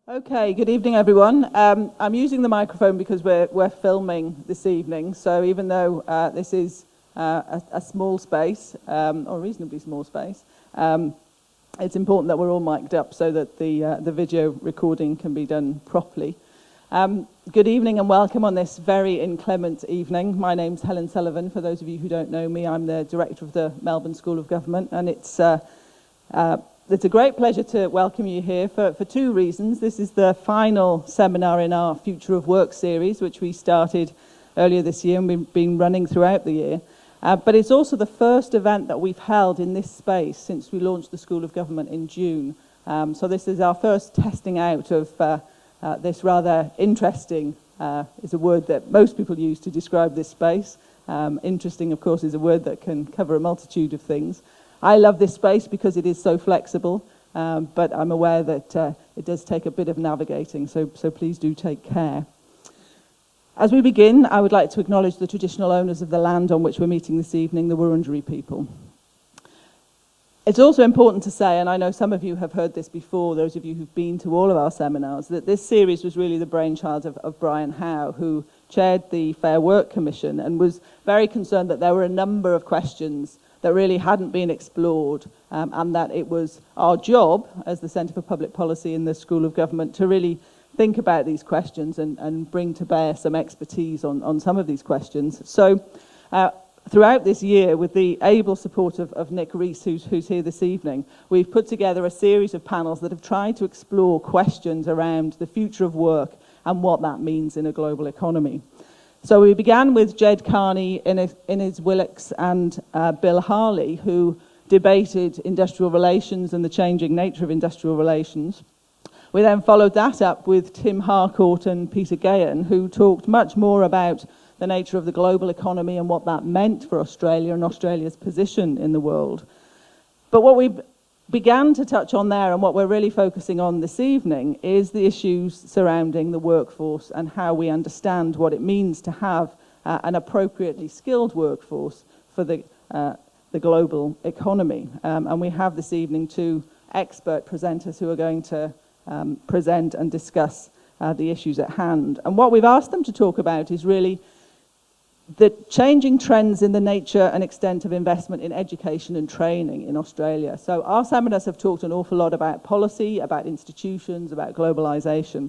Okay, good evening, everyone. I'm using the microphone because we're filming this evening, so even though this is a small space, or reasonably small space, it's important that we're all mic'd up so that the video recording can be done properly. Good evening and welcome on this very inclement evening. My name's Helen Sullivan. For those of you who don't know me, I'm the director of the Melbourne School of Government, and it's a great pleasure to welcome you here for two reasons. This is the final seminar in our Future of Work series, which we started earlier this year and we've been running throughout the year. But it's also the first event that we've held in this space since we launched the School of Government in June. So this is our first testing out of this rather interesting, is a word that most people use to describe this space. Interesting, of course, is a word that can cover a multitude of things. I love this space because it is so flexible, but I'm aware that it does take a bit of navigating, so please do take care. As we begin, I would like to acknowledge the traditional owners of the land on which we're meeting this evening, the Wurundjeri people. It's also important to say, and I know some of you have heard this before, those of you who've been to all of our seminars, that this series was really the brainchild of Brian Howe, who chaired the Fair Work Commission and was very concerned that there were a number of questions that really hadn't been explored, and that it was our job as the Centre for Public Policy in the School of Government to really think about these questions and bring to bear some expertise on some of these questions. So throughout this year, with the able support of Nick Rees, who's here this evening, we've put together a series of panels that have tried to explore questions around the future of work and what that means in a global economy. So we began with Jed Carney, Inez Willocks and Bill Harley, who debated industrial relations and the changing nature of industrial relations. We then followed that up with Tim Harcourt and Peter Gahan, who talked much more about the nature of the global economy and what that meant for Australia and Australia's position in the world. But what we began to touch on there, and what we're really focusing on this evening, is the issues surrounding the workforce and how we understand what it means to have an appropriately skilled workforce for the global economy. And we have this evening two expert presenters who are going to present and discuss the issues at hand. And what we've asked them to talk about is really the changing trends in the nature and extent of investment in education and training in Australia. So our seminars have talked an awful lot about policy, about institutions, about globalisation.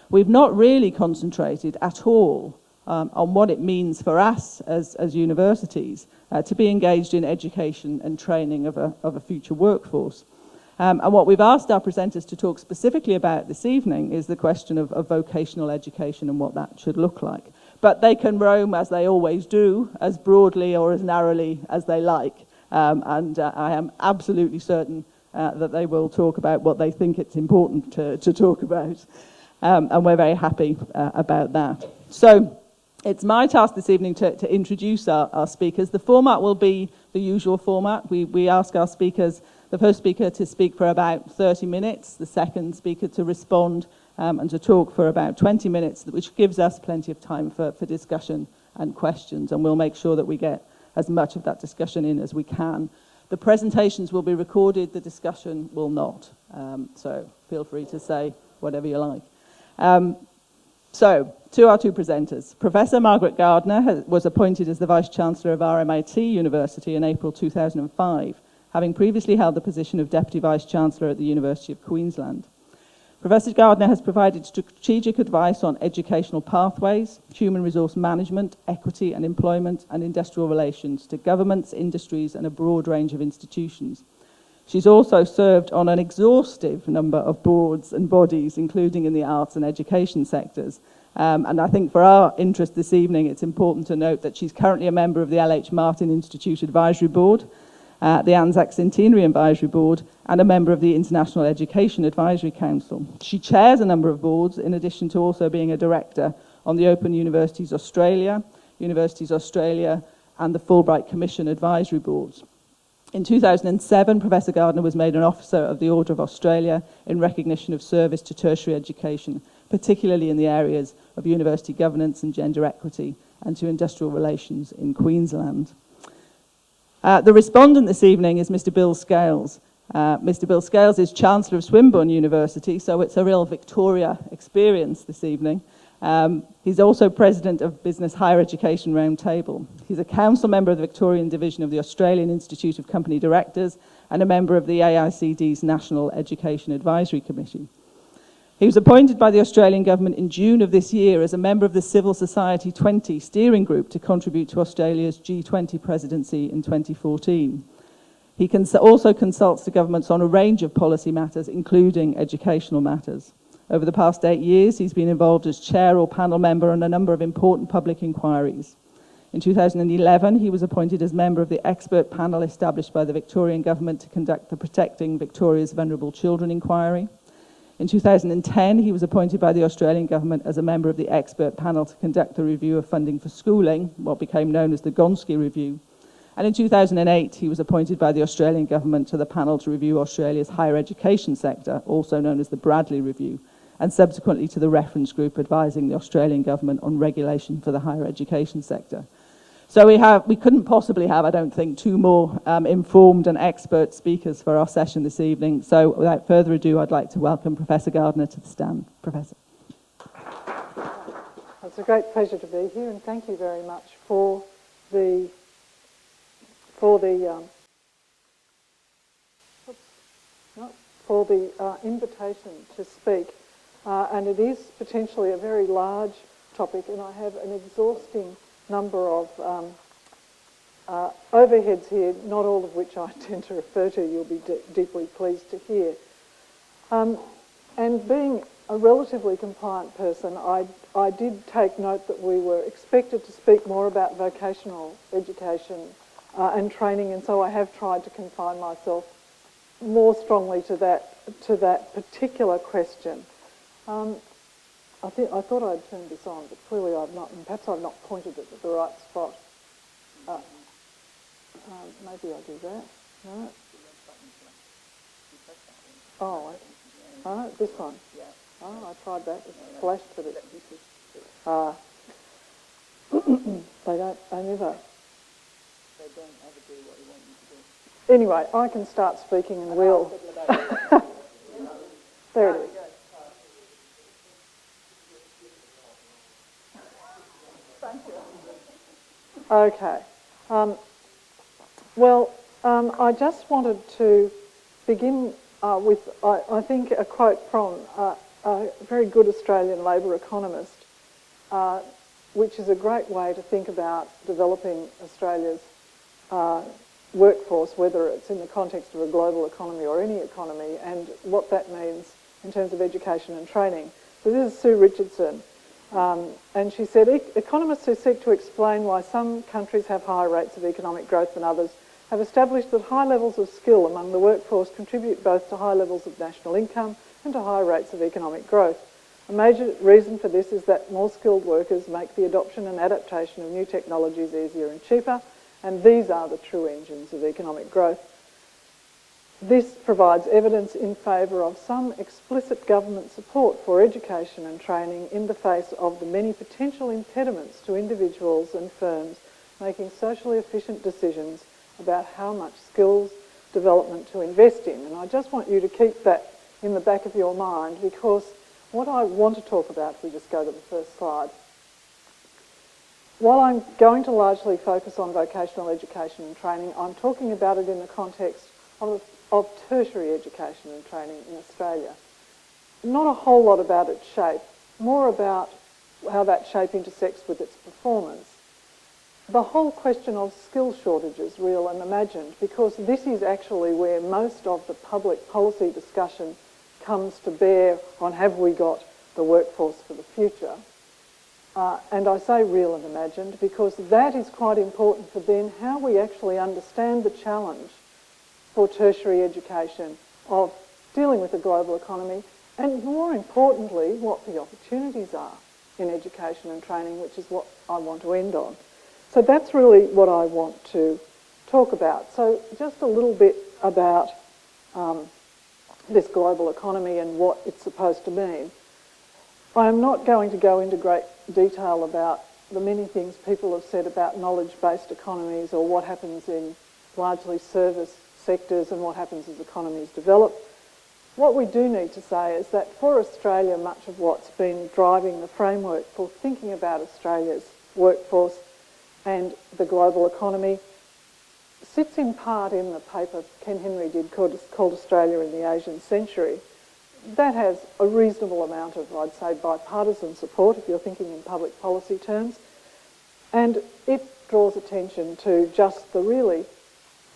We've not really concentrated at all on what it means for us as universities to be engaged in education and training of a future workforce. And what we've asked our presenters to talk specifically about this evening is the question of vocational education and what that should look like. But they can roam, as they always do, as broadly or as narrowly as they like. And I am absolutely certain that they will talk about what they think it's important to talk about. And we're very happy about that. So it's my task this evening to introduce our speakers. The format will be the usual format. We ask our speakers, the first speaker to speak for about 30 minutes, the second speaker to respond and to talk for about 20 minutes, which gives us plenty of time for discussion and questions, and we'll make sure that we get as much of that discussion in as we can. The presentations will be recorded, the discussion will not, so feel free to say whatever you like. So, to our two presenters. Professor Margaret Gardiner was appointed as the Vice-Chancellor of RMIT University in April 2005, having previously held the position of Deputy Vice-Chancellor at the University of Queensland. Professor Gardiner has provided strategic advice on educational pathways, human resource management, equity and employment, and industrial relations to governments, industries, and a broad range of institutions. She's also served on an exhaustive number of boards and bodies, including in the arts and education sectors. And I think for our interest this evening, it's important to note that she's currently a member of the L.H. Martin Institute Advisory Board, the Anzac Centenary Advisory Board, and a member of the International Education Advisory Council. She chairs a number of boards, in addition to also being a director on the Open Universities Australia, and the Fulbright Commission Advisory Boards. In 2007, Professor Gardiner was made an Officer of the Order of Australia in recognition of service to tertiary education, particularly in the areas of university governance and gender equity, and to industrial relations in Queensland. The respondent this evening is Mr. Bill Scales. Mr. Bill Scales is Chancellor of Swinburne University, so it's a real Victoria experience this evening. He's also President of Business Higher Education Roundtable. He's a council member of the Victorian Division of the Australian Institute of Company Directors and a member of the AICD's National Education Advisory Committee. He was appointed by the Australian Government in June of this year as a member of the Civil Society 20 steering group to contribute to Australia's G20 presidency in 2014. He also consults the governments on a range of policy matters, including educational matters. Over the past 8 years, he's been involved as chair or panel member on a number of important public inquiries. In 2011, he was appointed as member of the expert panel established by the Victorian Government to conduct the Protecting Victoria's Vulnerable Children inquiry. In 2010, he was appointed by the Australian Government as a member of the expert panel to conduct the review of funding for schooling, what became known as the Gonski Review. And in 2008, he was appointed by the Australian Government to the panel to review Australia's higher education sector, also known as the Bradley Review, and subsequently to the reference group advising the Australian Government on regulation for the higher education sector. So we couldn't possibly have, I don't think, two more informed and expert speakers for our session this evening. So without further ado, I'd like to welcome Professor Gardiner to the stand. Professor. It's a great pleasure to be here, and thank you very much for the invitation to speak. And it is potentially a very large topic, and I have an exhausting number of overheads here, not all of which I tend to refer to, you'll be deeply pleased to hear. And being a relatively compliant person, I did take note that we were expected to speak more about vocational education and training, and so I have tried to confine myself more strongly to that particular question. I thought I'd turned this on, but clearly I've not, and perhaps I've not pointed it at the right spot. Maybe I'll do that. No? Oh, this one. Oh, I tried that. It flashed, but it... They never ever do what you want them to do. Anyway, I can start speaking and we'll... There it is. Okay. I just wanted to begin with, I think, a quote from a very good Australian Labor economist, which is a great way to think about developing Australia's workforce, whether it's in the context of a global economy or any economy, and what that means in terms of education and training. So this is Sue Richardson. And she said, economists who seek to explain why some countries have higher rates of economic growth than others have established that high levels of skill among the workforce contribute both to high levels of national income and to high rates of economic growth. A major reason for this is that more skilled workers make the adoption and adaptation of new technologies easier and cheaper, and these are the true engines of economic growth. This provides evidence in favour of some explicit government support for education and training in the face of the many potential impediments to individuals and firms making socially efficient decisions about how much skills development to invest in. And I just want you to keep that in the back of your mind, because what I want to talk about, if we just go to the first slide, while I'm going to largely focus on vocational education and training, I'm talking about it in the context of tertiary education and training in Australia. Not a whole lot about its shape, more about how that shape intersects with its performance. The whole question of skill shortages, real and imagined, because this is actually where most of the public policy discussion comes to bear on have we got the workforce for the future. And I say real and imagined because that is quite important for then how we actually understand the challenge for tertiary education of dealing with the global economy, and more importantly, what the opportunities are in education and training, which is what I want to end on. So that's really what I want to talk about. So just a little bit about this global economy and what it's supposed to mean. I am not going to go into great detail about the many things people have said about knowledge-based economies or what happens in largely service sectors and what happens as economies develop. What we do need to say is that for Australia, much of what's been driving the framework for thinking about Australia's workforce and the global economy sits in part in the paper Ken Henry did called Australia in the Asian Century. That has a reasonable amount of, I'd say, bipartisan support if you're thinking in public policy terms. And it draws attention to just the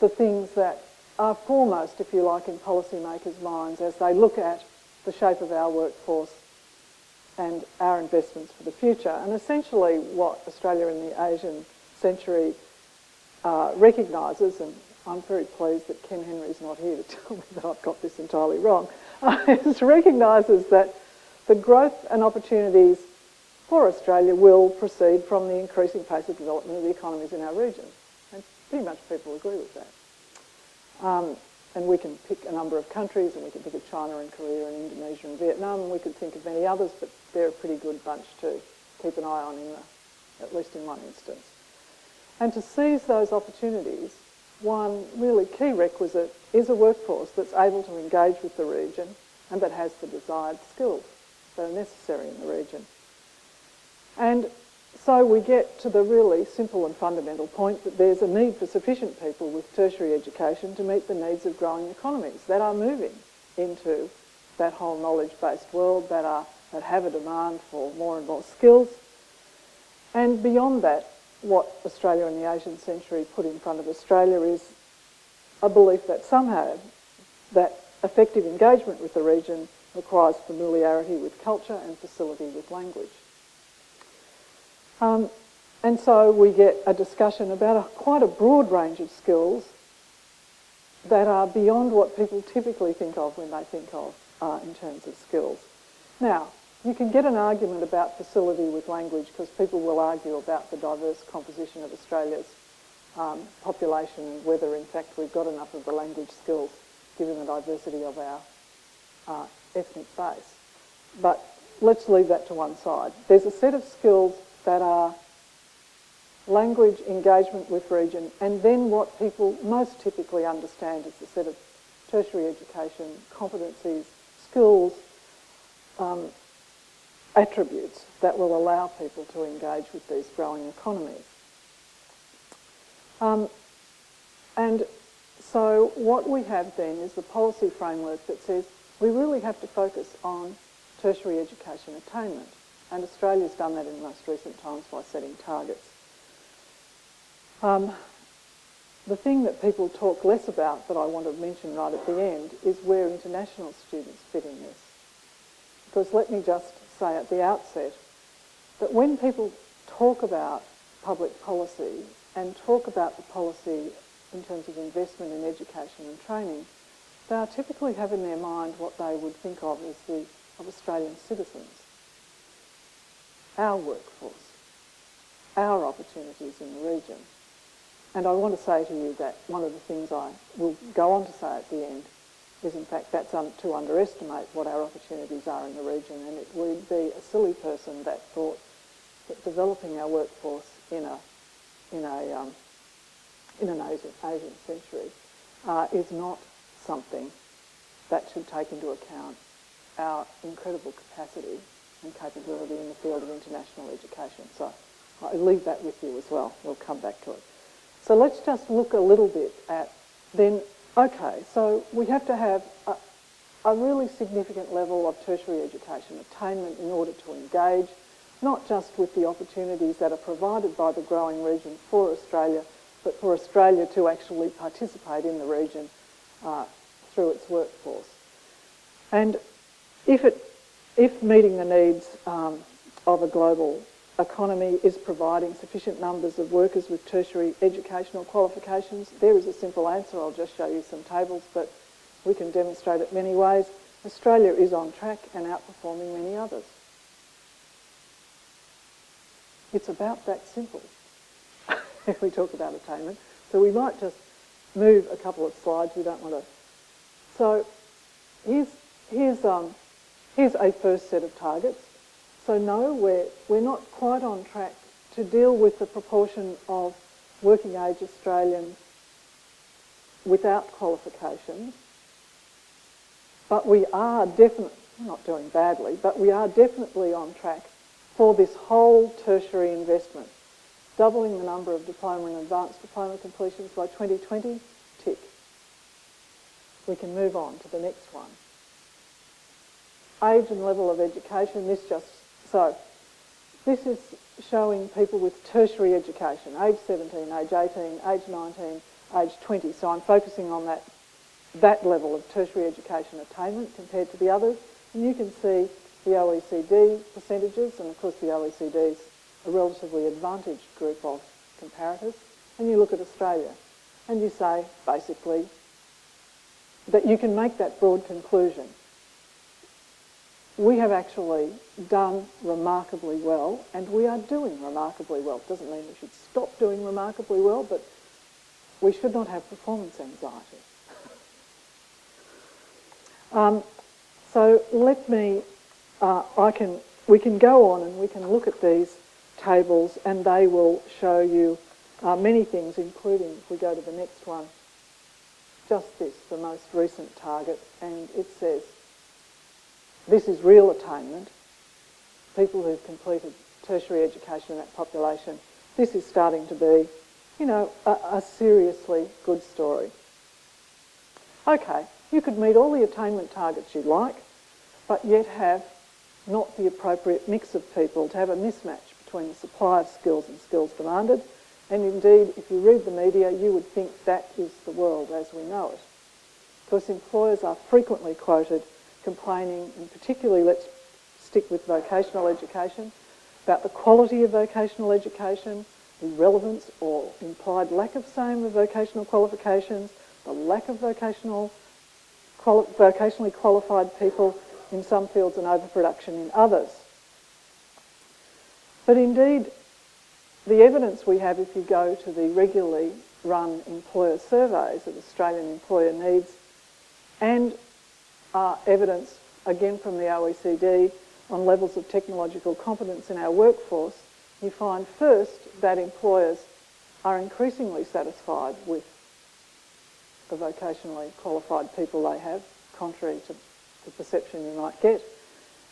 things that are foremost, if you like, in policymakers' minds as they look at the shape of our workforce and our investments for the future. And essentially what Australia in the Asian Century recognises, and I'm very pleased that Ken Henry's not here to tell me that I've got this entirely wrong, it recognises that the growth and opportunities for Australia will proceed from the increasing pace of development of the economies in our region. And pretty much people agree with that. And we can pick a number of countries, and we can think of China and Korea and Indonesia and Vietnam, and we could think of many others, but they're a pretty good bunch to keep an eye on, at least in one instance. And to seize those opportunities, one really key requisite is a workforce that's able to engage with the region and that has the desired skills that are necessary in the region. And so we get to the really simple and fundamental point that there's a need for sufficient people with tertiary education to meet the needs of growing economies that are moving into that whole knowledge-based world, that have a demand for more and more skills. And beyond that, what Australia in the Asian Century put in front of Australia is a belief that somehow that effective engagement with the region requires familiarity with culture and facility with language. And so we get a discussion about quite a broad range of skills that are beyond what people typically think of when they think of in terms of skills. Now, you can get an argument about facility with language because people will argue about the diverse composition of Australia's population and whether in fact we've got enough of the language skills given the diversity of our ethnic base. But let's leave that to one side. There's a set of skills that are language, engagement with region, and then what people most typically understand is the set of tertiary education, competencies, skills, attributes that will allow people to engage with these growing economies. And so what we have then is the policy framework that says we really have to focus on tertiary education attainment. And Australia's done that in most recent times by setting targets. The thing that people talk less about that I want to mention right at the end is where international students fit in this. Because let me just say at the outset that when people talk about public policy and talk about the policy in terms of investment in education and training, they typically have in their mind what they would think of as of Australian citizens. Our workforce, our opportunities in the region. And I want to say to you that one of the things I will go on to say at the end is in fact that's to underestimate what our opportunities are in the region, and it would be a silly person that thought that developing our workforce in an Asian century is not something that should take into account our incredible capacity and capability in the field of international education. So I leave that with you as well. We'll come back to it. So let's just look a little bit at then, okay, so we have to have a really significant level of tertiary education attainment in order to engage, not just with the opportunities that are provided by the growing region for Australia, but for Australia to actually participate in the region through its workforce. And if meeting the needs of a global economy is providing sufficient numbers of workers with tertiary educational qualifications, there is a simple answer. I'll just show you some tables, but we can demonstrate it many ways. Australia is on track and outperforming many others. It's about that simple if we talk about attainment. So we might just move a couple of slides. We don't want to. So here's a first set of targets. So no, we're not quite on track to deal with the proportion of working age Australians without qualifications, but we are definitely, we're not doing badly, but we are definitely on track for this whole tertiary investment. Doubling the number of diploma and advanced diploma completions by 2020, tick. We can move on to the next one. Age and level of education, this is showing people with tertiary education, age 17, age 18, age 19, age 20. So I'm focusing on that level of tertiary education attainment compared to the others. And you can see the OECD percentages, and of course the OECD is a relatively advantaged group of comparators. And you look at Australia and you say, basically, that you can make that broad conclusion. We have actually done remarkably well, and we are doing remarkably well. It doesn't mean we should stop doing remarkably well, but we should not have performance anxiety. So let me, we can go on and we can look at these tables, and they will show you many things, including, if we go to the next one, just this, the most recent target, and it says, this is real attainment, people who've completed tertiary education in that population. This is starting to be, you know, a seriously good story. Okay, you could meet all the attainment targets you like, but yet have not the appropriate mix of people, to have a mismatch between the supply of skills and skills demanded. And indeed, if you read the media, you would think that is the world as we know it. Because employers are frequently quoted complaining, and particularly, let's stick with vocational education, about the quality of vocational education, the relevance or implied lack of same of vocational qualifications, the lack of vocationally qualified people in some fields and overproduction in others. But indeed, the evidence we have, if you go to the regularly run employer surveys of Australian employer needs, and evidence, again from the OECD, on levels of technological competence in our workforce, you find first that employers are increasingly satisfied with the vocationally qualified people they have, contrary to the perception you might get,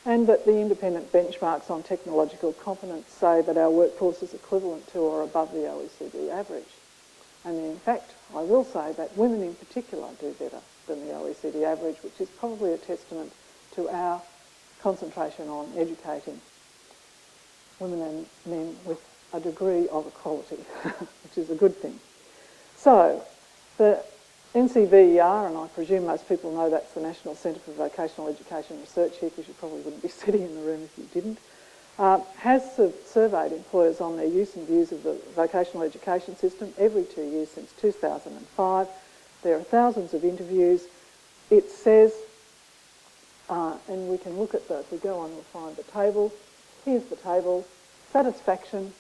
and that the independent benchmarks on technological competence say that our workforce is equivalent to or above the OECD average. And in fact, I will say that women in particular do better than the OECD average, which is probably a testament to our concentration on educating women and men with a degree of equality, which is a good thing. So, the NCVER, and I presume most people know that's the National Centre for Vocational Education Research here, because you probably wouldn't be sitting in the room if you didn't, has surveyed employers on their use and views of the vocational education system every 2 years since 2005. There are thousands of interviews. It says, and we can look at the, if we go on, we'll find the table. Here's the table. Satisfaction.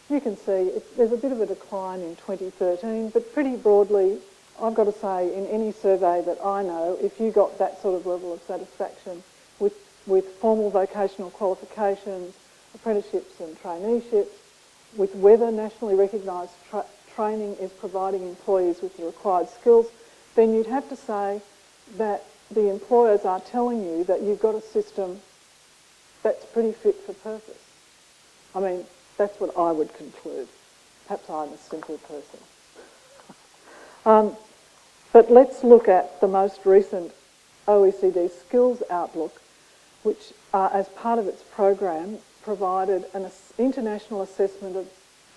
You can see there's a bit of a decline in 2013, but pretty broadly, I've got to say, in any survey that I know, if you got that sort of level of satisfaction with formal vocational qualifications, apprenticeships and traineeships, with whether nationally recognised training is providing employees with the required skills, then you'd have to say that the employers are telling you that you've got a system that's pretty fit for purpose. I mean, that's what I would conclude. Perhaps I'm a simple person. But let's look at the most recent OECD Skills Outlook, which, as part of its program, provided an international assessment of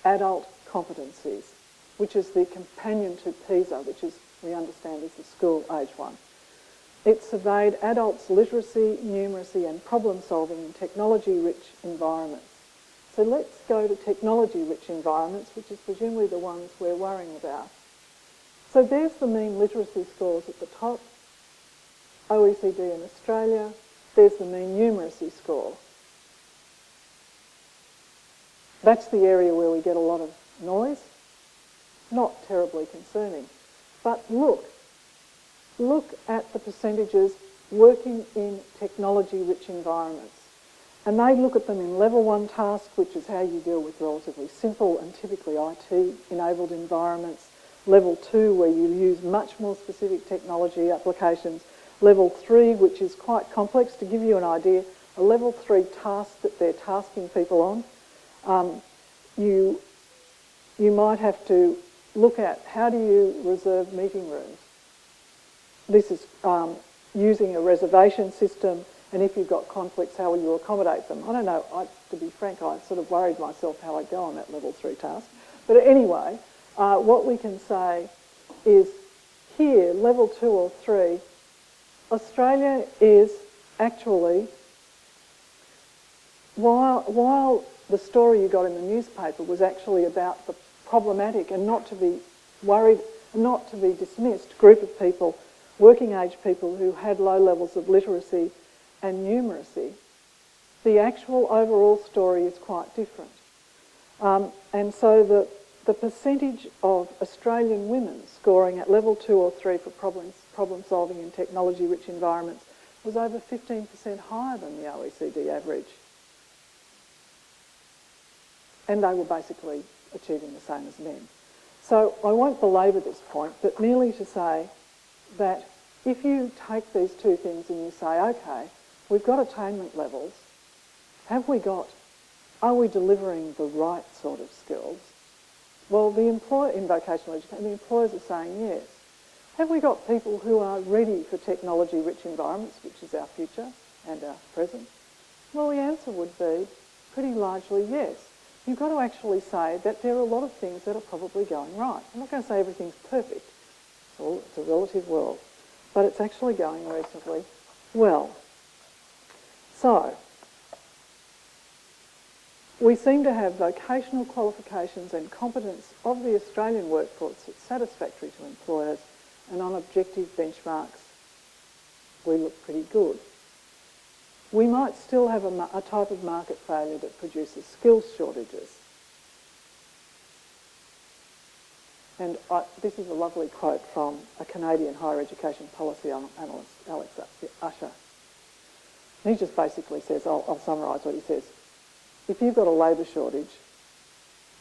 adult competencies, which is the companion to PISA, which is, we understand, is the school age one. It surveyed adults' literacy, numeracy and problem-solving in technology-rich environments. So let's go to technology-rich environments, which is presumably the ones we're worrying about. So there's the mean literacy scores at the top, OECD in Australia. There's the mean numeracy score. That's the area where we get a lot of noise. Not terribly concerning. But look at the percentages working in technology-rich environments. And they look at them in level 1 task, which is how you deal with relatively simple and typically IT-enabled environments. Level 2, where you use much more specific technology applications. Level 3, which is quite complex. To give you an idea, a level 3 task that they're tasking people on, you might have to look at how do you reserve meeting rooms. This is using a reservation system, and if you've got conflicts, how will you accommodate them? I don't know, to be frank, I sort of worried myself how I'd go on that level 3 task. But anyway, what we can say is here, level 2 or 3, Australia is actually, while the story you got in the newspaper was actually about the problematic and not to be worried, not to be dismissed group of people, working age people who had low levels of literacy and numeracy, the actual overall story is quite different. And so the percentage of Australian women scoring at level 2 or 3 for problem solving in technology-rich environments was over 15% higher than the OECD average. And they were basically achieving the same as men. So I won't belabour this point, but merely to say that if you take these two things and you say, okay, we've got attainment levels, are we delivering the right sort of skills? Well, in vocational education, the employers are saying yes. Have we got people who are ready for technology-rich environments, which is our future and our present? Well, the answer would be pretty largely yes. You've got to actually say that there are a lot of things that are probably going right. I'm not going to say everything's perfect. It's a relative world. But it's actually going reasonably well. So, we seem to have vocational qualifications and competence of the Australian workforce that's satisfactory to employers, and on objective benchmarks, we look pretty good. We might still have a type of market failure that produces skills shortages. And this is a lovely quote from a Canadian higher education policy analyst, Alex Usher. He just basically says, I'll summarise what he says. If you've got a labour shortage,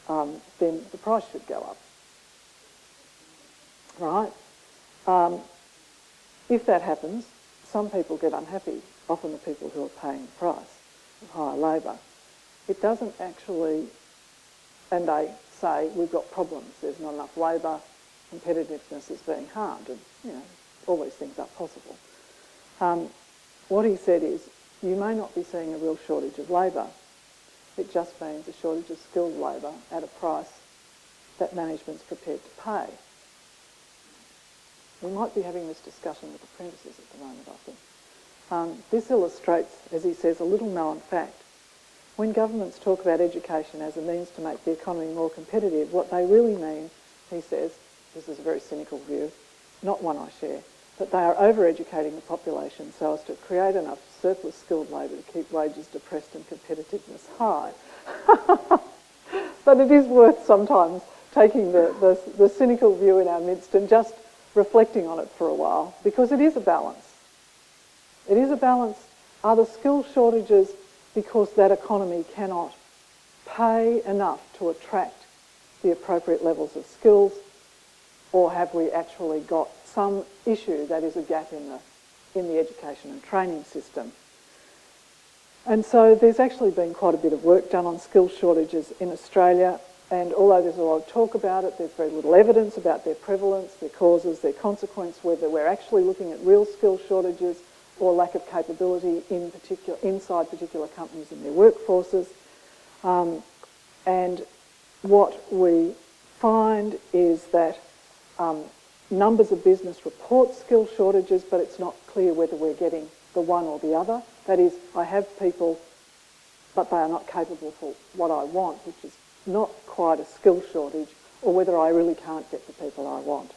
then the price should go up. Right? If that happens, some people get unhappy, often the people who are paying the price of higher labour. It doesn't actually, and they say we've got problems, there's not enough labour, competitiveness is being harmed, and all these things are possible. What he said is, you may not be seeing a real shortage of labour, it just means a shortage of skilled labour at a price that management's prepared to pay. We might be having this discussion with apprentices at the moment, I think. This illustrates, as he says, a little known fact. When governments talk about education as a means to make the economy more competitive, what they really mean, he says, this is a very cynical view, not one I share, that they are over-educating the population so as to create enough surplus skilled labour to keep wages depressed and competitiveness high. But it is worth sometimes taking the cynical view in our midst and just reflecting on it for a while, because it is a balance. It is a balance. Are the skill shortages because that economy cannot pay enough to attract the appropriate levels of skills, or have we actually got some issue that is a gap in the education and training system? And so there's actually been quite a bit of work done on skill shortages in Australia, and although there's a lot of talk about it, there's very little evidence about their prevalence, their causes, their consequence, whether we're actually looking at real skill shortages or lack of capability inside particular companies and their workforces. And what we find is that numbers of business report skill shortages, but it's not clear whether we're getting the one or the other. That is, I have people, but they are not capable for what I want, which is not quite a skill shortage, or whether I really can't get the people I want.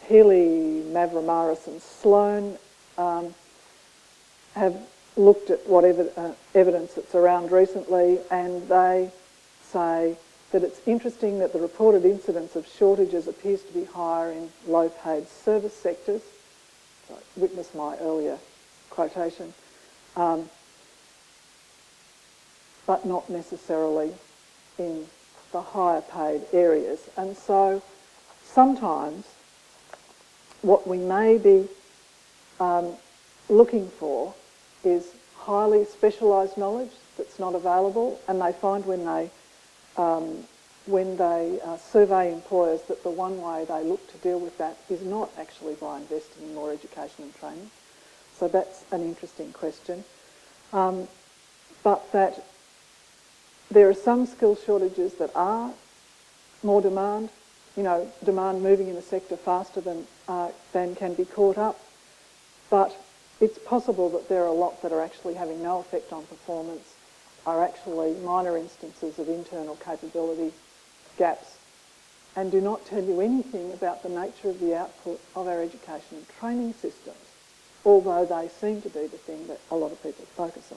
Healy, Mavramaris and Sloan have looked at what evidence that's around recently, and they say that it's interesting that the reported incidence of shortages appears to be higher in low-paid service sectors. So witness my earlier quotation. But not necessarily in the higher paid areas. And so sometimes what we may be looking for is highly specialised knowledge that's not available, and they find when they survey employers that the one way they look to deal with that is not actually by investing in more education and training. So that's an interesting question. But that there are some skill shortages that are more demand, demand moving in the sector faster than can be caught up. But it's possible that there are a lot that are actually having no effect on performance, are actually minor instances of internal capability gaps, and do not tell you anything about the nature of the output of our education and training systems, although they seem to be the thing that a lot of people focus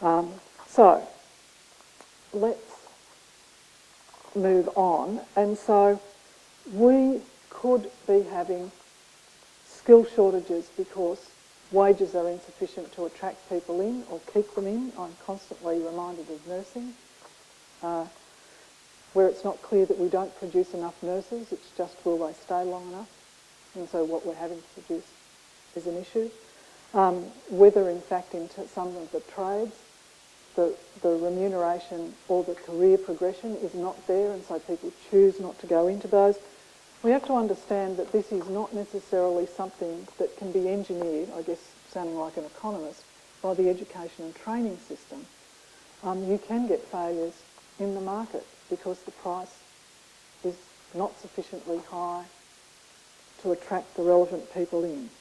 on. So let's move on. And so we could be having skill shortages because wages are insufficient to attract people in or keep them in. I'm constantly reminded of nursing, where it's not clear that we don't produce enough nurses, it's just will they stay long enough? And so what we're having to produce is an issue. Whether in fact in some of the trades the remuneration or the career progression is not there, and so people choose not to go into those. We have to understand that this is not necessarily something that can be engineered, I guess sounding like an economist, by the education and training system. You can get failures in the market because the price is not sufficiently high to attract the relevant people in.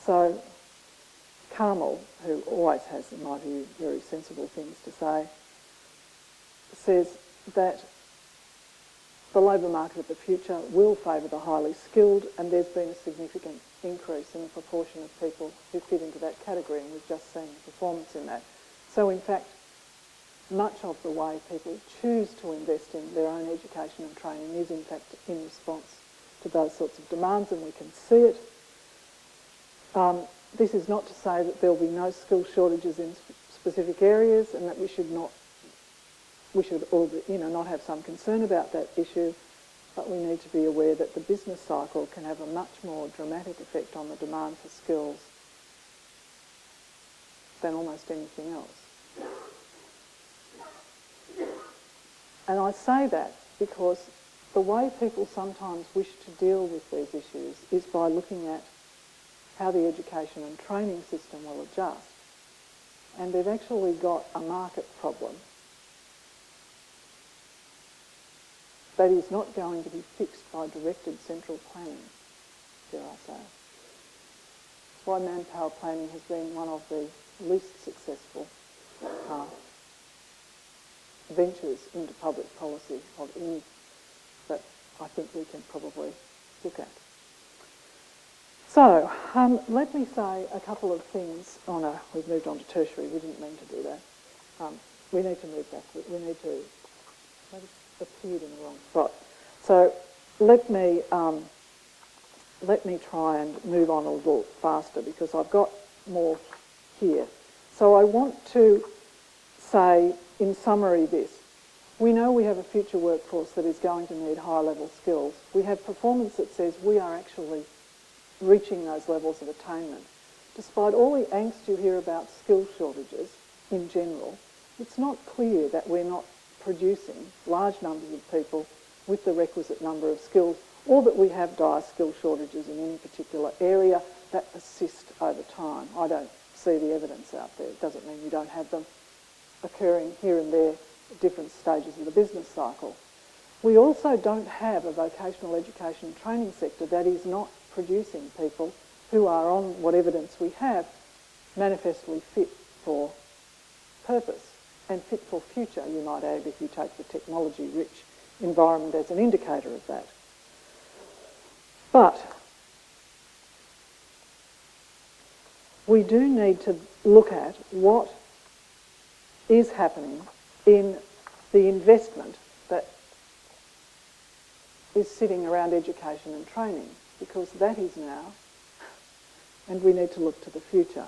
So Carmel, who always has, in my view, very sensible things to say, says that the labour market of the future will favour the highly skilled, and there's been a significant increase in the proportion of people who fit into that category, and we've just seen the performance in that. So in fact, much of the way people choose to invest in their own education and training is in fact in response to those sorts of demands, and we can see it. This is not to say that there'll be no skill shortages in specific areas, and that we should all not have some concern about that issue, but we need to be aware that the business cycle can have a much more dramatic effect on the demand for skills than almost anything else. And I say that because the way people sometimes wish to deal with these issues is by looking at how the education and training system will adjust. And they've actually got a market problem that is not going to be fixed by directed central planning, dare I say. That's why manpower planning has been one of the least successful ventures into public policy of any that I think we can probably look at. So, let me say a couple of things. Oh no, we've moved on to tertiary. We didn't mean to do that. We need to move back. We need to... Maybe appeared in the wrong spot. So let me try and move on a little faster because I've got more here. So I want to say, in summary, this. We know we have a future workforce that is going to need high-level skills. We have performance that says we are actually reaching those levels of attainment. Despite all the angst you hear about skill shortages in general, it's not clear that we're not producing large numbers of people with the requisite number of skills, or that we have dire skill shortages in any particular area that persist over time. I don't see the evidence out there. It doesn't mean you don't have them occurring here and there at different stages of the business cycle. We also don't have a vocational education and training sector that is not producing people who are, on what evidence we have, manifestly fit for purpose and fit for future, you might add, if you take the technology-rich environment as an indicator of that. But we do need to look at what is happening in the investment that is sitting around education and training, because that is now, and we need to look to the future.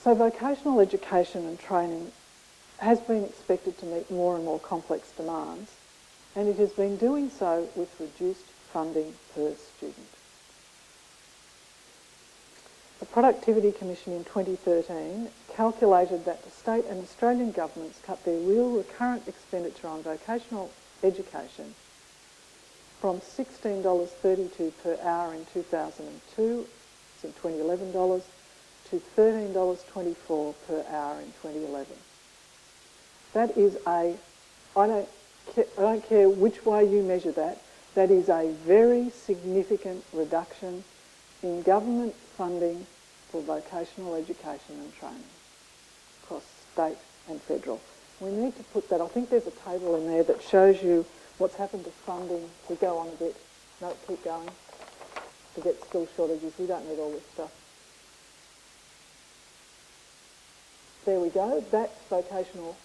So vocational education and training has been expected to meet more and more complex demands, and it has been doing so with reduced funding per student. The Productivity Commission in 2013 calculated that the state and Australian governments cut their real recurrent expenditure on vocational education from $16.32 per hour in 2002, so $2011, to $13.24 per hour in 2011. That is I don't care which way you measure that, that is a very significant reduction in government funding for vocational education and training across state and federal. We need to put that, I think there's a table in there that shows you what's happened to funding. We go on a bit. No, keep going. Forget skill shortages. We don't need all this stuff. There we go. That's vocational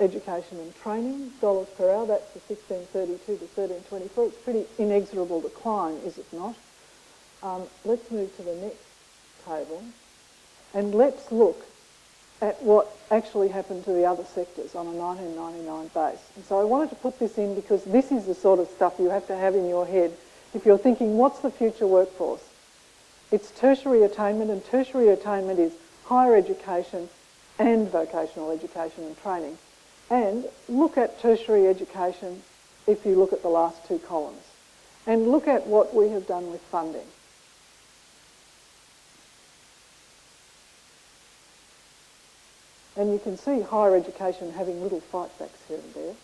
education and training, dollars per hour. That's the 1632 to 1324. It's pretty inexorable decline, is it not? Let's move to the next table and let's look at what actually happened to the other sectors on a 1999 base. And so I wanted to put this in because this is the sort of stuff you have to have in your head if you're thinking, what's the future workforce? It's tertiary attainment, and tertiary attainment is higher education and vocational education and training. And look at tertiary education if you look at the last two columns. And look at what we have done with funding. And you can see higher education having little fightbacks here and there,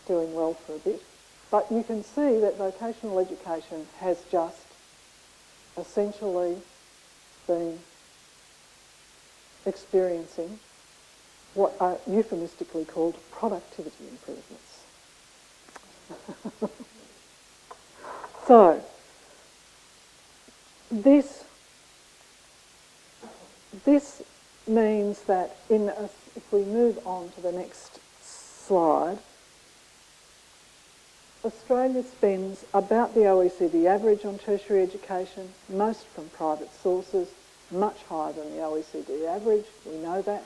doing well for a bit. But you can see that vocational education has just essentially been experiencing what are euphemistically called productivity improvements. So, this means that if we move on to the next slide, Australia spends about the OECD average on tertiary education, most from private sources, much higher than the OECD average, we know that.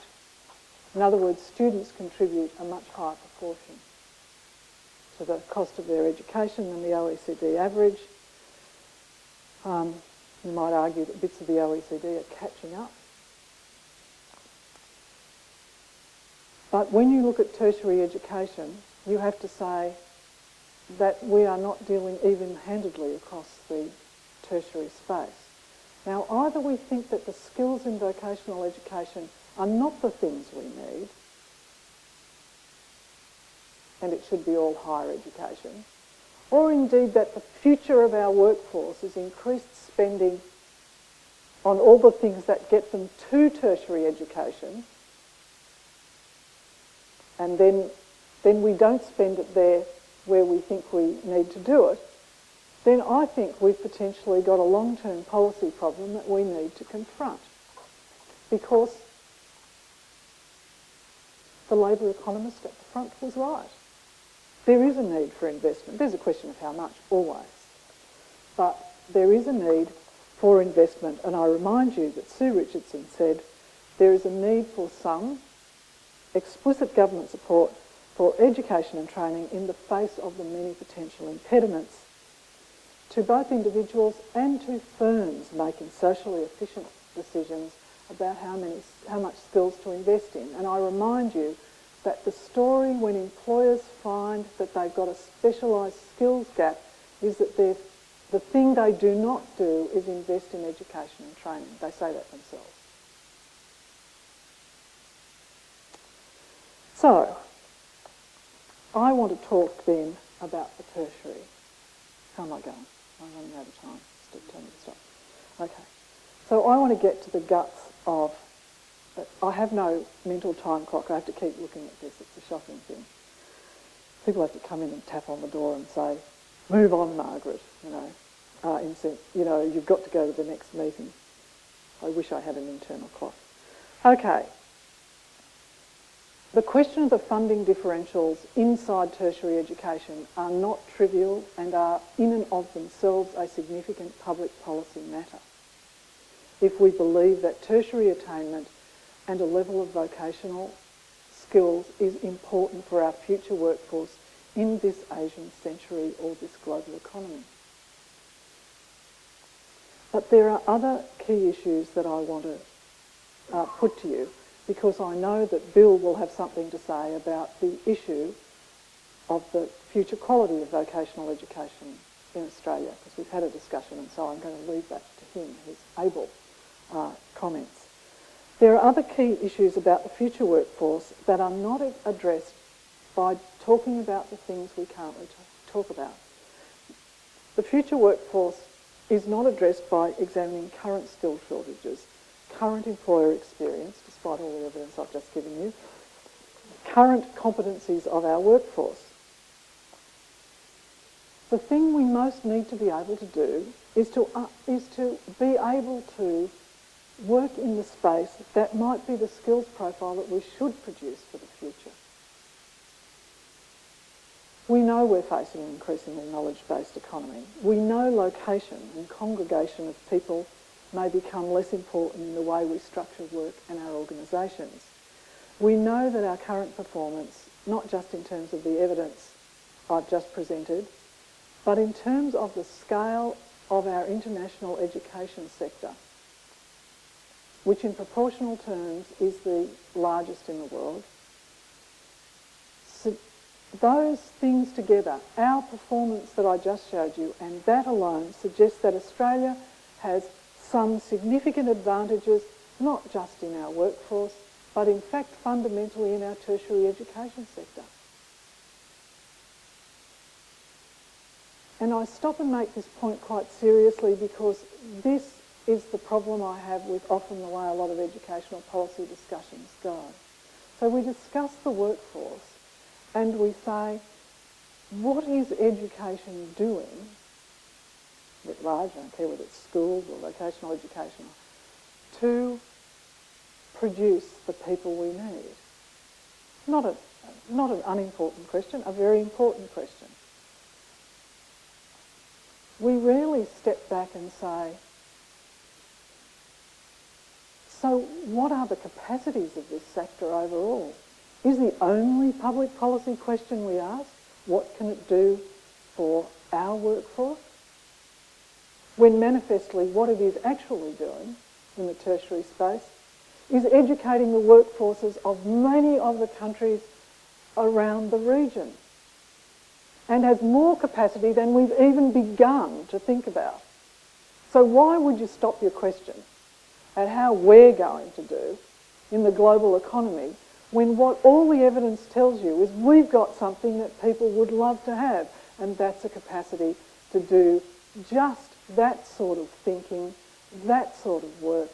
In other words, students contribute a much higher proportion to the cost of their education than the OECD average. You might argue that bits of the OECD are catching up. But when you look at tertiary education, you have to say that we are not dealing even-handedly across the tertiary space. Now, either we think that the skills in vocational education are not the things we need, and it should be all higher education, or indeed that the future of our workforce is increased spending on all the things that get them to tertiary education, and then we don't spend it there where we think we need to do it, then I think we've potentially got a long-term policy problem that we need to confront. Because the Labor economist at the front was right. There is a need for investment. There's a question of how much, always. But there is a need for investment, and I remind you that Sue Richardson said there is a need for some explicit government support for education and training in the face of the many potential impediments to both individuals and to firms making socially efficient decisions about how much skills to invest in. And I remind you that the story when employers find that they've got a specialised skills gap is that the thing they do not do is invest in education and training. They say that themselves. So, I want to talk then about the tertiary. How am I going? I'm running out of time. Just tell me to stop. Okay. So I want to get to the guts of... I have no mental time clock. I have to keep looking at this. It's a shocking thing. People have to come in and tap on the door and say, move on, Margaret, you've got to go to the next meeting. I wish I had an internal clock. Okay. The question of the funding differentials inside tertiary education are not trivial and are in and of themselves a significant public policy matter. If we believe that tertiary attainment and a level of vocational skills is important for our future workforce in this Asian century or this global economy. But there are other key issues that I want to put to you, because I know that Bill will have something to say about the issue of the future quality of vocational education in Australia, because we've had a discussion, and so I'm going to leave that to him, his able comments. There are other key issues about the future workforce that are not addressed by talking about the things we currently talk about. The future workforce is not addressed by examining current skill shortages, current employer experience, despite all the evidence I've just given you, current competencies of our workforce. The thing we most need to be able to do is to be able to work in the space that might be the skills profile that we should produce for the future. We know we're facing an increasingly knowledge-based economy. We know location and congregation of people may become less important in the way we structure work and our organisations. We know that our current performance, not just in terms of the evidence I've just presented, but in terms of the scale of our international education sector, which in proportional terms is the largest in the world. So those things together, our performance that I just showed you, and that alone suggests that Australia has some significant advantages, not just in our workforce, but in fact fundamentally in our tertiary education sector. And I stop and make this point quite seriously because this is the problem I have with often the way a lot of educational policy discussions go. So we discuss the workforce and we say, what is education doing, writ large, I don't care whether it's schools or vocational education, to produce the people we need? Not an unimportant question, a very important question. We rarely step back and say, so what are the capacities of this sector overall? Is the only public policy question we ask, what can it do for our workforce? When manifestly what it is actually doing in the tertiary space is educating the workforces of many of the countries around the region, and has more capacity than we've even begun to think about. So why would you stop your question at how we're going to do in the global economy when what all the evidence tells you is we've got something that people would love to have, and that's a capacity to do just that sort of thinking, that sort of work,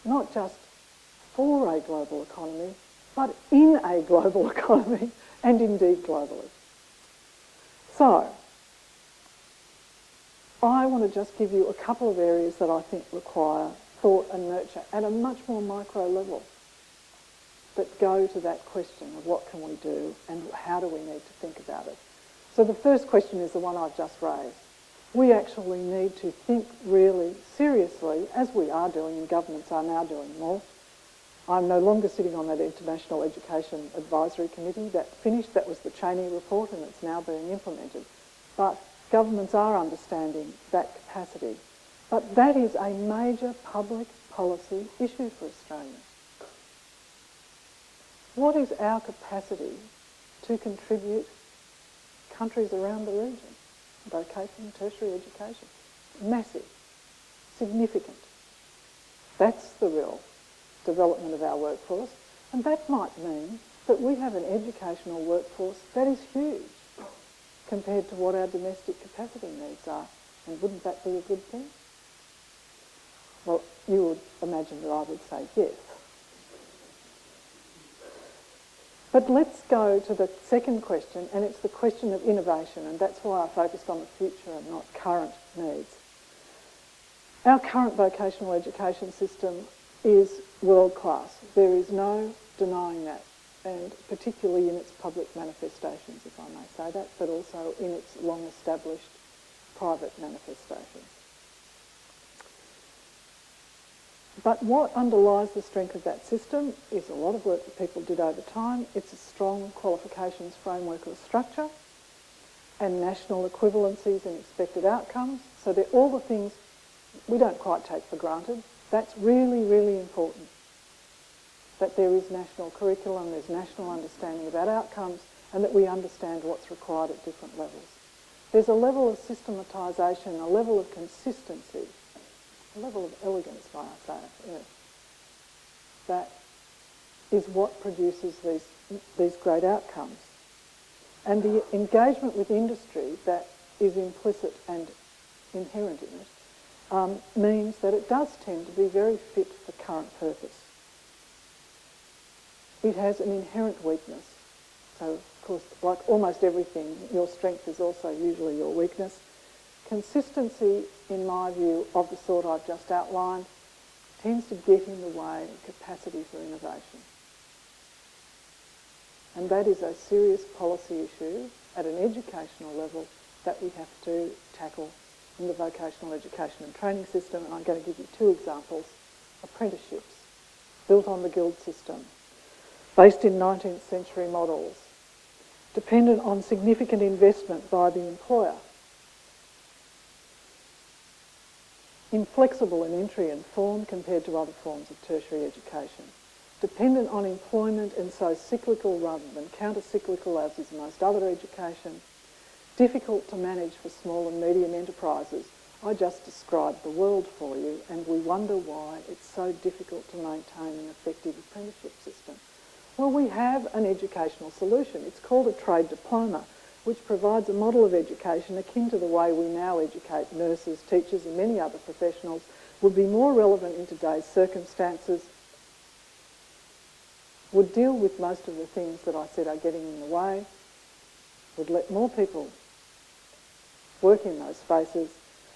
not just for a global economy, but in a global economy, and indeed globally. So, I want to just give you a couple of areas that I think require thought and nurture at a much more micro level that go to that question of what can we do and how do we need to think about it. So the first question is the one I've just raised. We actually need to think really seriously, as we are doing and governments are now doing more. I'm no longer sitting on that International Education Advisory Committee. That finished, that was the Cheney report, and it's now being implemented. But governments are understanding that capacity. But that is a major public policy issue for Australia. What is our capacity to contribute countries around the region? Vocational, tertiary education. Massive. Significant. That's the real development of our workforce. And that might mean that we have an educational workforce that is huge compared to what our domestic capacity needs are. And wouldn't that be a good thing? Well, you would imagine that I would say yes. But let's go to the second question, and it's the question of innovation, and that's why I focused on the future and not current needs. Our current vocational education system is world-class. There is no denying that, and particularly in its public manifestations, if I may say that, but also in its long-established private manifestations. But what underlies the strength of that system is a lot of work that people did over time. It's a strong qualifications framework or structure and national equivalencies and expected outcomes. So they're all the things we don't quite take for granted. That's really, really important, that there is national curriculum, there's national understanding about outcomes, and that we understand what's required at different levels. There's a level of systematisation, a level of consistency, a level of elegance, might I say, that is what produces these great outcomes. And the engagement with industry that is implicit and inherent in it means that it does tend to be very fit for current purpose. It has an inherent weakness. So, of course, like almost everything, your strength is also usually your weakness. Consistency, in my view, of the sort I've just outlined, tends to get in the way of capacity for innovation. And that is a serious policy issue at an educational level that we have to tackle in the vocational education and training system. And I'm going to give you two examples. Apprenticeships, built on the guild system, based in 19th century models, dependent on significant investment by the employer, inflexible in entry and form compared to other forms of tertiary education, dependent on employment and so cyclical rather than counter-cyclical as is most other education, difficult to manage for small and medium enterprises. I just described the world for you, and we wonder why it's so difficult to maintain an effective apprenticeship system. Well, we have an educational solution. It's called a trade diploma, which provides a model of education akin to the way we now educate nurses, teachers and many other professionals, would be more relevant in today's circumstances, would deal with most of the things that I said are getting in the way, would let more people work in those spaces,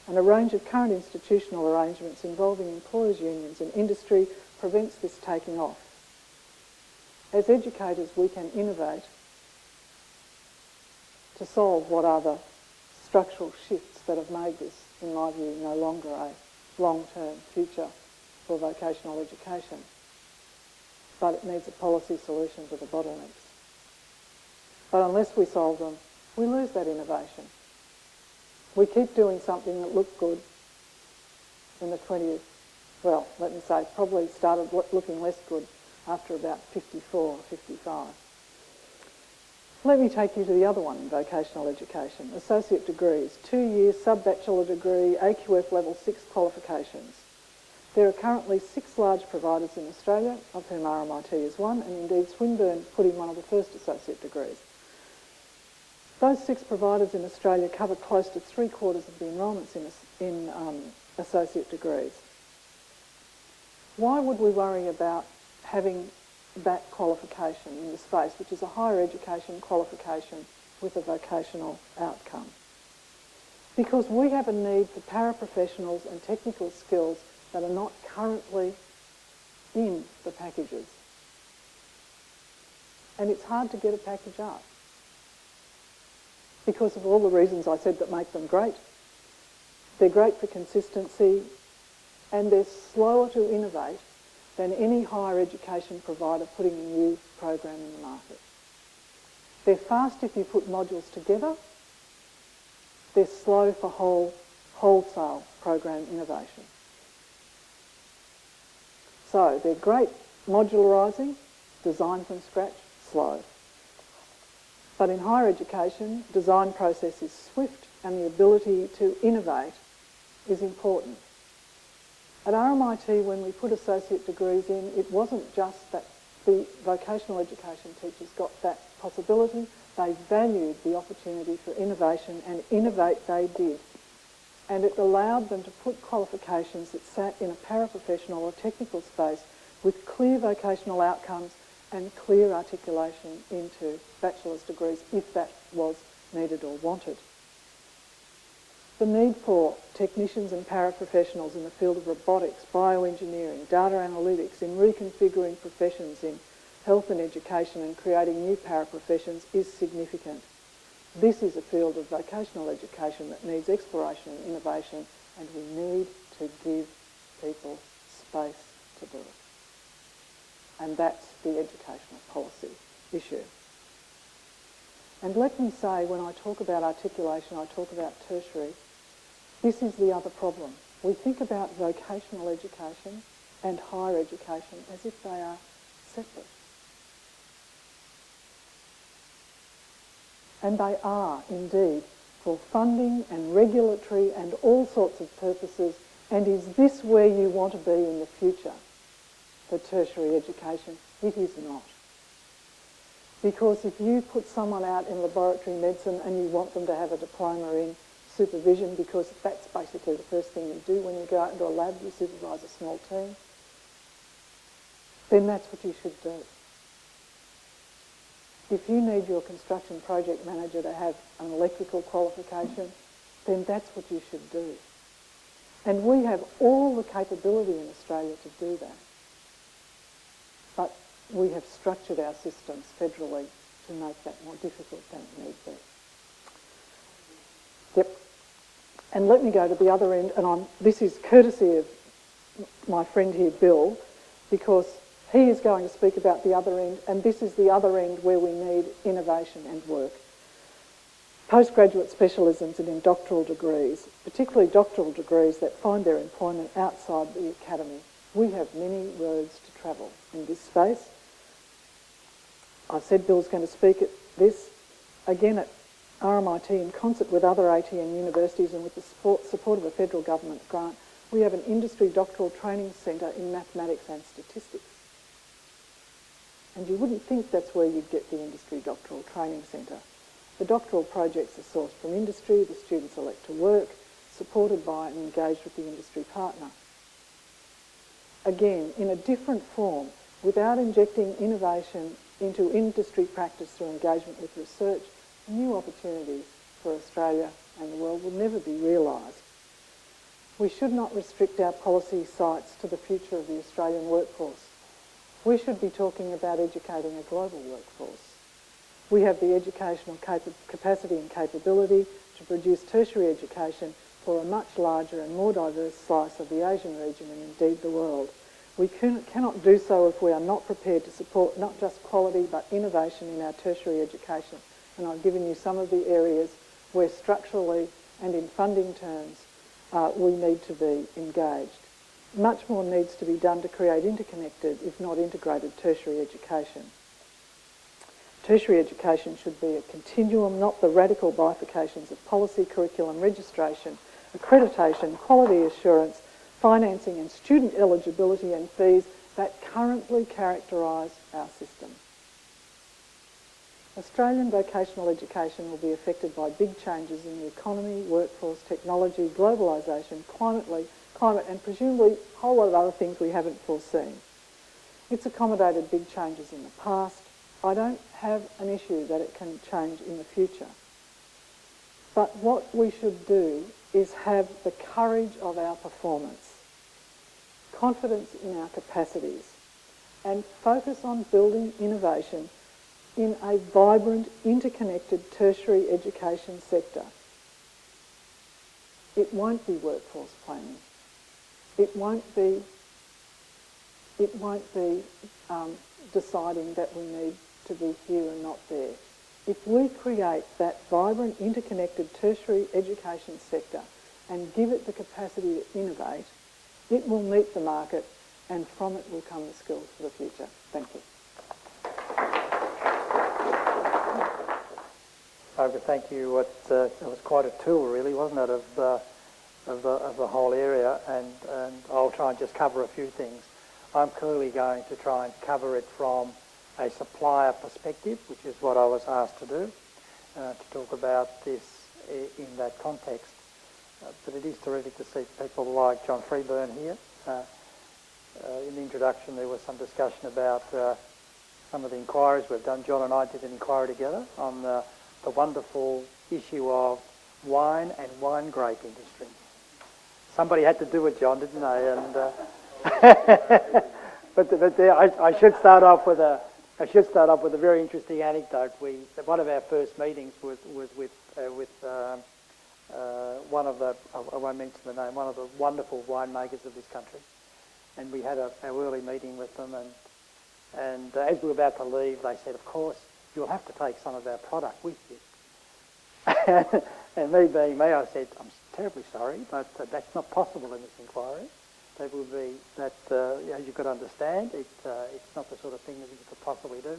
and a range of current institutional arrangements involving employers' unions and industry prevents this taking off. As educators, we can innovate to solve what are the structural shifts that have made this, in my view, no longer a long-term future for vocational education. But it needs a policy solution to the bottlenecks. But unless we solve them, we lose that innovation. We keep doing something that looked good in the 20th, well, let me say, probably started looking less good after about 54 or 55. Let me take you to the other one in vocational education, associate degrees, 2-year sub-bachelor degree, AQF level 6 qualifications. There are currently 6 large providers in Australia, of whom RMIT is one, and indeed Swinburne put in one of the first associate degrees. Those 6 providers in Australia cover close to 3/4 of the enrolments in associate degrees. Why would we worry about having that qualification in the space, which is a higher education qualification with a vocational outcome? Because we have a need for paraprofessionals and technical skills that are not currently in the packages. And it's hard to get a package up because of all the reasons I said that make them great. They're great for consistency, and they're slower to innovate than any higher education provider putting a new program in the market. They're fast if you put modules together. They're slow for wholesale program innovation. So they're great modularising, design from scratch, slow. But in higher education, design process is swift and the ability to innovate is important. At RMIT, when we put associate degrees in, it wasn't just that the vocational education teachers got that possibility. They valued the opportunity for innovation, and innovate they did. And it allowed them to put qualifications that sat in a paraprofessional or technical space with clear vocational outcomes and clear articulation into bachelor's degrees if that was needed or wanted. The need for technicians and paraprofessionals in the field of robotics, bioengineering, data analytics, in reconfiguring professions in health and education and creating new paraprofessions is significant. This is a field of vocational education that needs exploration and innovation, and we need to give people space and that's the educational policy issue. And let me say, when I talk about articulation, I talk about tertiary, this is the other problem. We think about vocational education and higher education as if they are separate. And they are, indeed, for funding and regulatory and all sorts of purposes. And is this where you want to be in the future for tertiary education? It is not. Because if you put someone out in laboratory medicine and you want them to have a diploma in supervision, because that's basically the first thing you do when you go out into a lab, you supervise a small team, then that's what you should do. If you need your construction project manager to have an electrical qualification, then that's what you should do. And we have all the capability in Australia to do that. But we have structured our systems federally to make that more difficult than it need be. Yep. And let me go to the other end, and this is courtesy of my friend here, Bill, because he is going to speak about the other end, and this is the other end where we need innovation and work. Postgraduate specialisms and in doctoral degrees, particularly doctoral degrees that find their employment outside the academy. We have many roads to travel in this space. I said Bill's going to speak at this, again at RMIT in concert with other ATN universities and with the support of a federal government grant. We have an industry doctoral training centre in mathematics and statistics. And you wouldn't think that's where you'd get the industry doctoral training centre. The doctoral projects are sourced from industry, the students elect to work, supported by and engaged with the industry partner. Again, in a different form, without injecting innovation into industry practice through engagement with research, new opportunities for Australia and the world will never be realised. We should not restrict our policy sights to the future of the Australian workforce. We should be talking about educating a global workforce. We have the educational capacity and capability to produce tertiary education for a much larger and more diverse slice of the Asian region and indeed the world. We cannot do so if we are not prepared to support not just quality but innovation in our tertiary education. And I've given you some of the areas where structurally and in funding terms we need to be engaged. Much more needs to be done to create interconnected, if not integrated, tertiary education. Tertiary education should be a continuum, not the radical bifurcations of policy, curriculum, registration, accreditation, quality assurance, financing and student eligibility and fees that currently characterise our system. Australian vocational education will be affected by big changes in the economy, workforce, technology, globalisation, climate and presumably a whole lot of other things we haven't foreseen. It's accommodated big changes in the past. I don't have an issue that it can change in the future. But what we should do is have the courage of our performance, confidence in our capacities, and focus on building innovation in a vibrant, interconnected tertiary education sector. It won't be workforce planning. It won't be deciding that we need to be here and not there. If we create that vibrant, interconnected tertiary education sector and give it the capacity to innovate, it will meet the market and from it will come the skills for the future. Thank you. Margaret, thank you. It was quite a tour, really, wasn't it, of the whole area, and I'll try and just cover a few things. I'm clearly going to try and cover it from a supplier perspective, which is what I was asked to do, to talk about this in that context. But it is terrific to see people like John Swinburne here. In the introduction there was some discussion about some of the inquiries we've done. John and I did an inquiry together on the wonderful issue of wine and wine grape industry. Somebody had to do it, John, didn't they? And but I should start off with a very interesting anecdote. One of our first meetings was with one of the, I won't mention the name, one of the wonderful winemakers of this country, and we had our early meeting with them, and And as we were about to leave, they said, of course, you'll have to take some of our product with you. And me being me, I said, I'm terribly sorry, but that's not possible in this inquiry. That would be that, as you've got to understand, it's not the sort of thing that you could possibly do.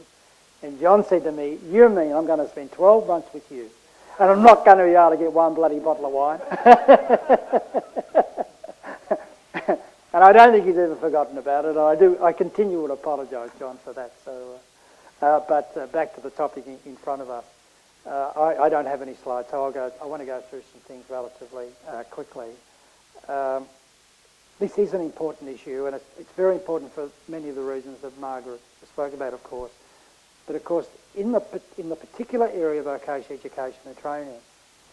And John said to me, you mean I'm going to spend 12 months with you, and I'm not going to be able to get one bloody bottle of wine? And I don't think he's ever forgotten about it. I continue to apologise, John, for that. So, but back to the topic in front of us. I don't have any slides, so I want to go through some things relatively quickly. This is an important issue, and it's very important for many of the reasons that Margaret spoke about, of course. But of course, in the particular area of vocational education and training,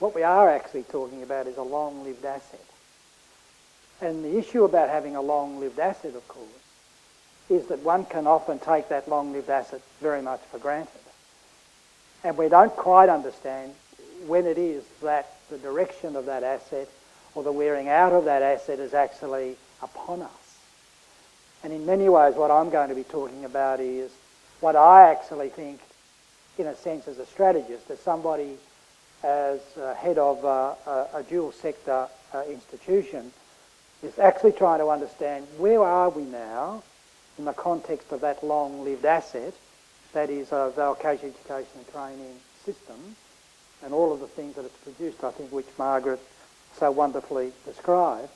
what we are actually talking about is a long-lived asset. And the issue about having a long-lived asset, of course, is that one can often take that long-lived asset very much for granted. And we don't quite understand when it is that the direction of that asset or the wearing out of that asset is actually upon us. And in many ways, what I'm going to be talking about is what I actually think, in a sense, as a strategist, as somebody as head of a dual sector institution, is actually trying to understand where are we now in the context of that long-lived asset, that is a vocational education and training system, and all of the things that it's produced, I think, which Margaret so wonderfully described,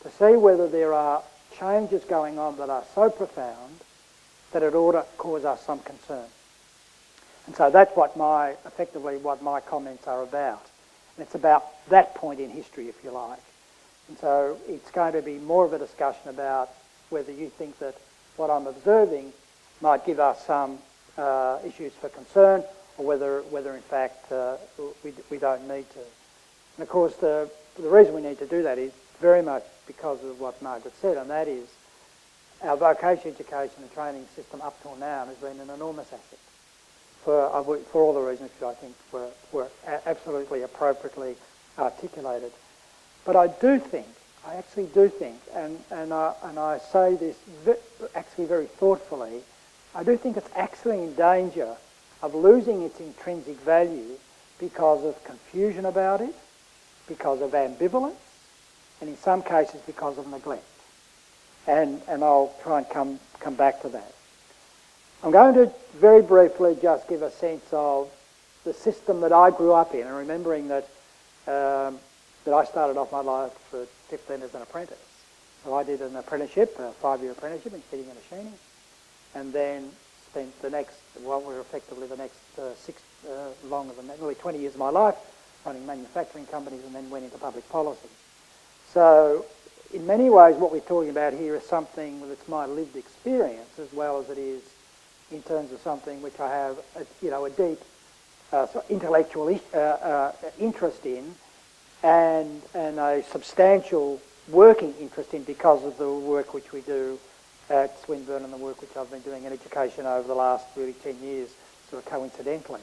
to see whether there are changes going on that are so profound that it ought to cause us some concern. And so that's effectively what my comments are about. And it's about that point in history, if you like. And so it's going to be more of a discussion about whether you think that what I'm observing might give us some issues for concern, or whether in fact we don't need to. And of course, the reason we need to do that is very much because of what Margaret said, and that is our vocational education and training system up till now has been an enormous asset for all the reasons which I think were absolutely appropriately articulated. But I actually do think, and I say this actually very thoughtfully, I do think it's actually in danger of losing its intrinsic value because of confusion about it, because of ambivalence, and in some cases because of neglect. And I'll try and come back to that. I'm going to very briefly just give a sense of the system that I grew up in, and remembering that I started off my life at 15 as an apprentice. So I did an apprenticeship, a 5-year apprenticeship in fitting and machining, and then spent the next, longer than that, nearly 20 years of my life running manufacturing companies, and then went into public policy. So in many ways what we're talking about here is something that's my lived experience, as well as it is in terms of something which I have a deep intellectual interest in, and a substantial working interest in because of the work which we do at Swinburne and the work which I've been doing in education over the last really 10 years, sort of coincidentally.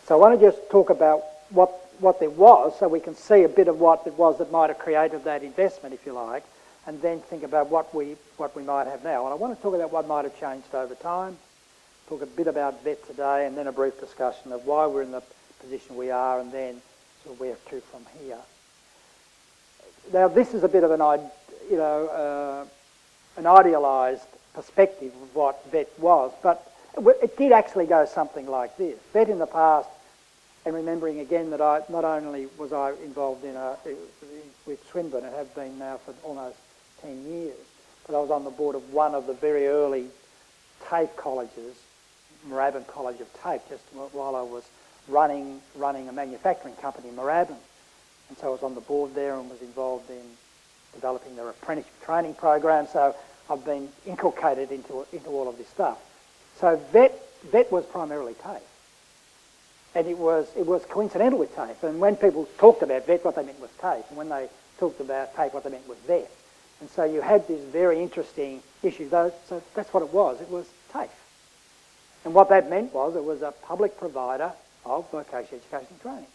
So I want to just talk about what there was, so we can see a bit of what it was that might have created that investment, if you like, and then think about what we might have now. And I want to talk about what might have changed over time, talk a bit about VET today, and then a brief discussion of why we're in the position we are, and then sort of where to from here. Now, this is a bit of an idealised perspective of what VET was, but it did actually go something like this. VET in the past, and remembering again that not only was I involved with Swinburne, and have been now for almost 10 years, but I was on the board of one of the very early TAFE colleges, Moorabbin College of TAFE, just while I was running a manufacturing company in Moorabbin. And so I was on the board there and was involved in developing their apprenticeship training program. So I've been inculcated into all of this stuff. So VET was primarily TAFE. And it was coincidental with TAFE. And when people talked about VET, what they meant was TAFE. And when they talked about TAFE, what they meant was VET. And so you had this very interesting issue. So that's what it was. It was TAFE. And what that meant was it was a public provider of vocational education and training.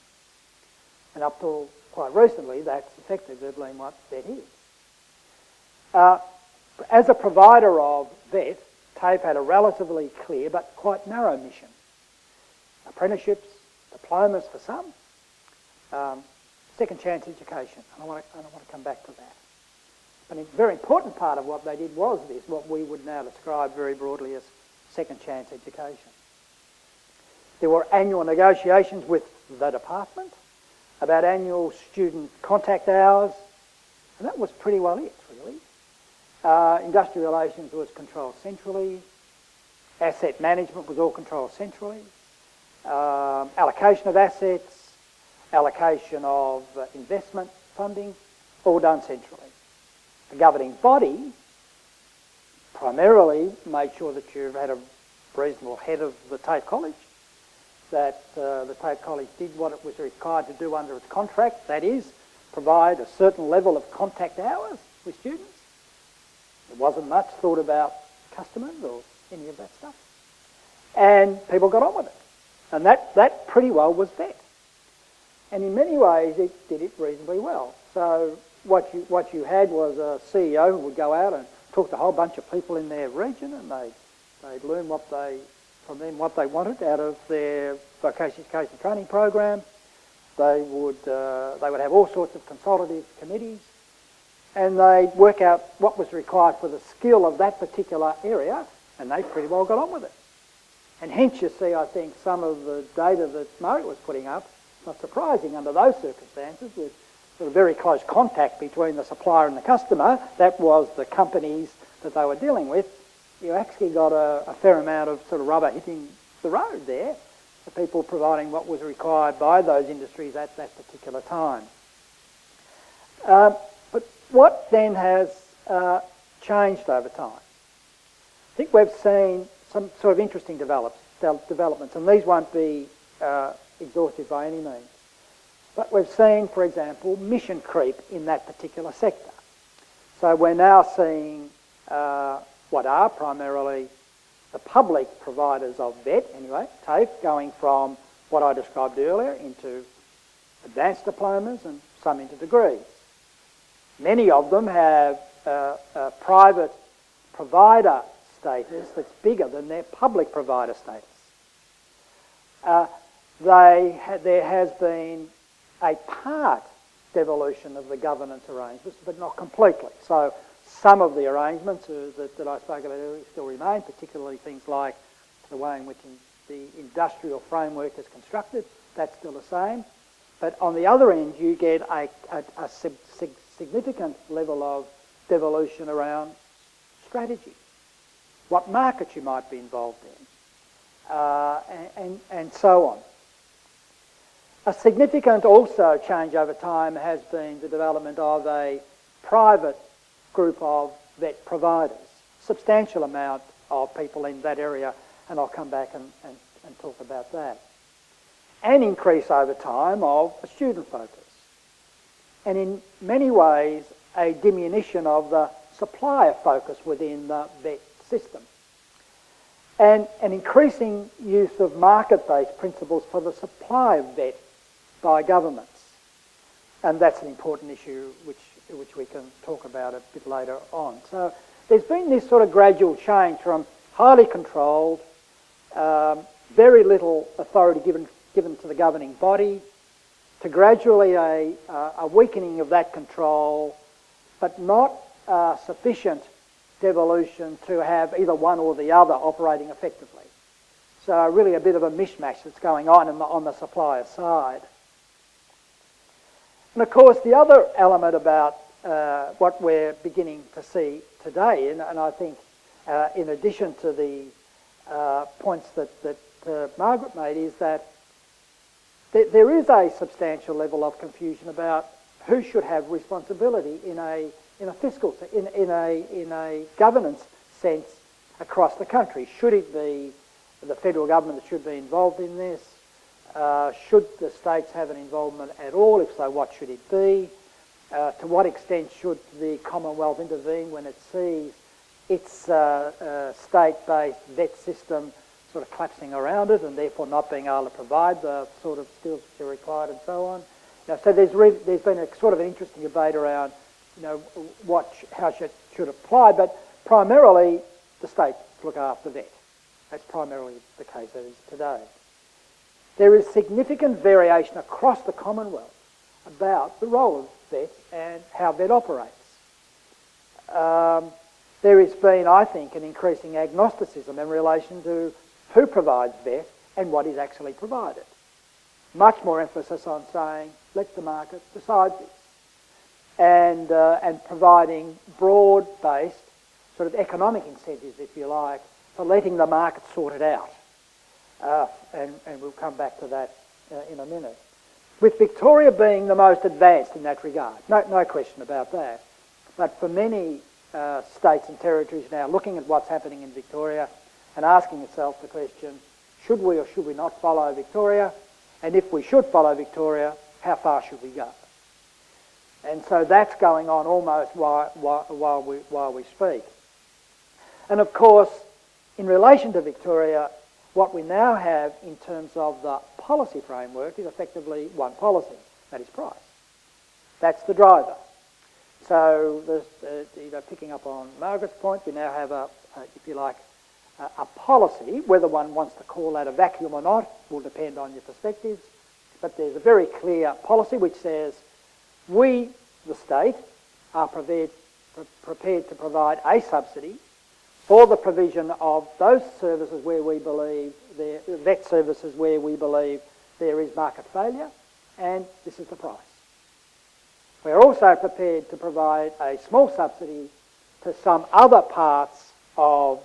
And up till quite recently, that's effectively been what VET is. As a provider of VET, TAFE had a relatively clear but quite narrow mission. Apprenticeships, diplomas for some, second chance education. And I want to come back to that. But a very important part of what they did was this, what we would now describe very broadly as second chance education. There were annual negotiations with the department about annual student contact hours, and that was pretty well it, really. Industrial relations was controlled centrally. Asset management was all controlled centrally. Allocation of assets, allocation of investment funding, all done centrally. The governing body primarily made sure that you had a reasonable head of the TAFE College, that the TAFE College did what it was required to do under its contract, that is, provide a certain level of contact hours with students. There wasn't much thought about customers or any of that stuff. And people got on with it. And that pretty well was that. And in many ways it did it reasonably well. So what you had was a CEO who would go out and talk to a whole bunch of people in their region, and they'd learn from them what they wanted out of their vocational education training program. They would have all sorts of consultative committees, and they'd work out what was required for the skill of that particular area, and they pretty well got on with it. And hence you see, I think, some of the data that Margaret was putting up, not surprising under those circumstances, with sort of very close contact between the supplier and the customer, that was the companies that they were dealing with. You actually got a fair amount of sort of rubber hitting the road there, the people providing what was required by those industries at that particular time. But what then has changed over time? I think we've seen some sort of interesting developments, and these won't be exhaustive by any means. But we've seen, for example, mission creep in that particular sector. So we're now seeing what are primarily the public providers of VET, anyway, TAFE, going from what I described earlier into advanced diplomas and some into degrees. Many of them have a private provider status that's bigger than their public provider status. There has been a part devolution of the governance arrangements, but not completely. So some of the arrangements that I spoke about earlier still remain, particularly things like the way in which the industrial framework is constructed. That's still the same. But on the other end, you get a significant level of devolution around strategy, what markets you might be involved in, and so on. A significant also change over time has been the development of a private group of VET providers, substantial amount of people in that area, and I'll come back and talk about that. An increase over time of a student focus, and in many ways a diminution of the supplier focus within the VET system, and an increasing use of market-based principles for the supply of VET by governments. And that's an important issue which we can talk about a bit later on. So there's been this sort of gradual change from highly controlled, very little authority given to the governing body, to gradually a weakening of that control, but not sufficient devolution to have either one or the other operating effectively. So really a bit of a mishmash that's going on the supplier side. And of course the other element about what we're beginning to see today, and I think in addition to the points that Margaret made, is that there is a substantial level of confusion about who should have responsibility in a fiscal, in a governance sense across the country. Should it be the federal government that should be involved in this? Should the states have an involvement at all? If so, what should it be? To what extent should the Commonwealth intervene when it sees its state-based VET system sort of collapsing around it and therefore not being able to provide the sort of skills which are required and so on? So there's been a sort of an interesting debate around how should apply, but primarily the state to look after vet. That's primarily the case as it is today. There is significant variation across the Commonwealth about the role of vet and how vet operates. There has been, I think, an increasing agnosticism in relation to who provides vet and what is actually provided. Much more emphasis on saying, let the market decide this. And providing broad-based sort of economic incentives, if you like, for letting the market sort it out. And we'll come back to that in a minute. With Victoria being the most advanced in that regard, no question about that. But for many states and territories now looking at what's happening in Victoria and asking itself the question, should we or should we not follow Victoria? And if we should follow Victoria, how far should we go? And so that's going on almost while we speak. And of course, in relation to Victoria, what we now have in terms of the policy framework is effectively one policy, that is price. That's the driver. So, picking up on Margaret's point, we now have if you like, a policy. Whether one wants to call that a vacuum or not will depend on your perspectives. But there's a very clear policy which says we, the state, are prepared to provide a subsidy for the provision of those services where we believe, vet services where we believe there is market failure, and this is the price. We're also prepared to provide a small subsidy to some other parts of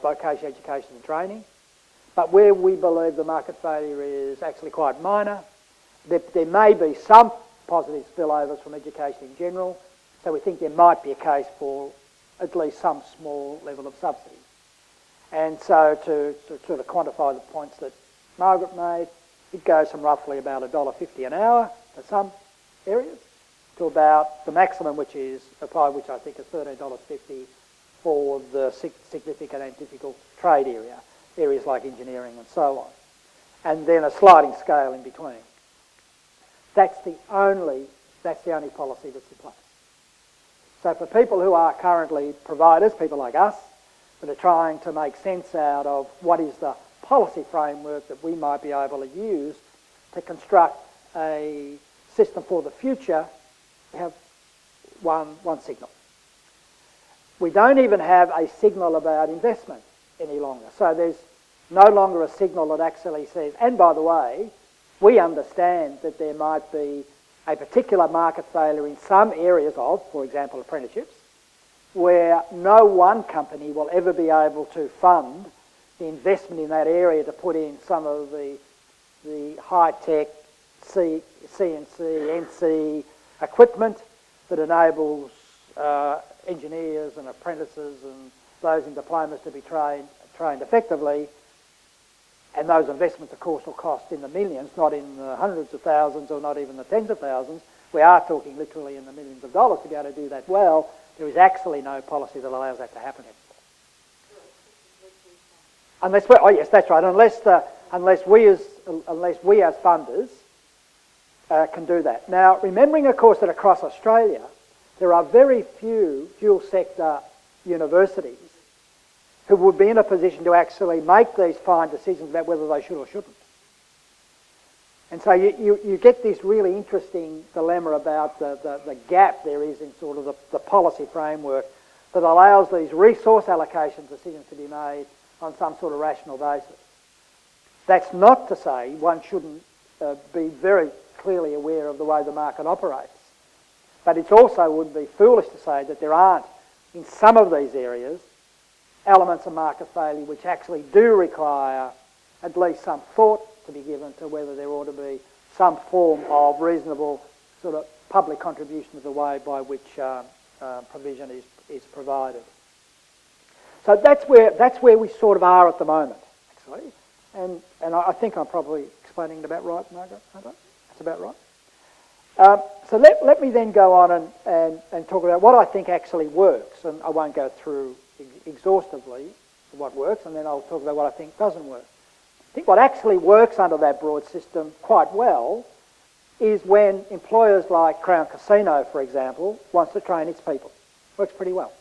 vocational education and training, but where we believe the market failure is actually quite minor, there may be some positive spillovers from education in general, so we think there might be a case for at least some small level of subsidy. And so to sort of quantify the points that Margaret made, it goes from roughly about $1.50 an hour for some areas to about the maximum which is applied, which I think is $13.50 for the significant and difficult trade areas like engineering and so on. And then a sliding scale in between. That's the only policy that's in place. So for people who are currently providers, people like us, that are trying to make sense out of what is the policy framework that we might be able to use to construct a system for the future, we have one signal. We don't even have a signal about investment any longer. So there's no longer a signal that actually says, and by the way, we understand that there might be a particular market failure in some areas of, for example, apprenticeships, where no one company will ever be able to fund the investment in that area to put in some of the high-tech CNC, NC equipment that enables engineers and apprentices and those in diplomas to be trained effectively. And those investments, of course, will cost in the millions, not in the hundreds of thousands or not even the tens of thousands. We are talking literally in the millions of dollars to be able to do that well. There is actually no policy that allows that to happen anymore. Yes, that's right. Unless we as funders can do that. Now, remembering, of course, that across Australia there are very few dual sector universities who would be in a position to actually make these fine decisions about whether they should or shouldn't. And so you get this really interesting dilemma about the gap there is in sort of the policy framework that allows these resource allocation decisions to be made on some sort of rational basis. That's not to say one shouldn't be very clearly aware of the way the market operates. But it also would be foolish to say that there aren't, in some of these areas, elements of market failure which actually do require at least some thought to be given to whether there ought to be some form of reasonable sort of public contribution to the way by which provision is provided. So that's where we sort of are at the moment, actually. And I think I'm probably explaining it about right, Margaret. That's about right. So let me then go on and talk about what I think actually works, and I won't go through exhaustively what works, and then I'll talk about what I think doesn't work. I think what actually works under that broad system quite well is when employers like Crown Casino, for example, wants to train its people. Works pretty well.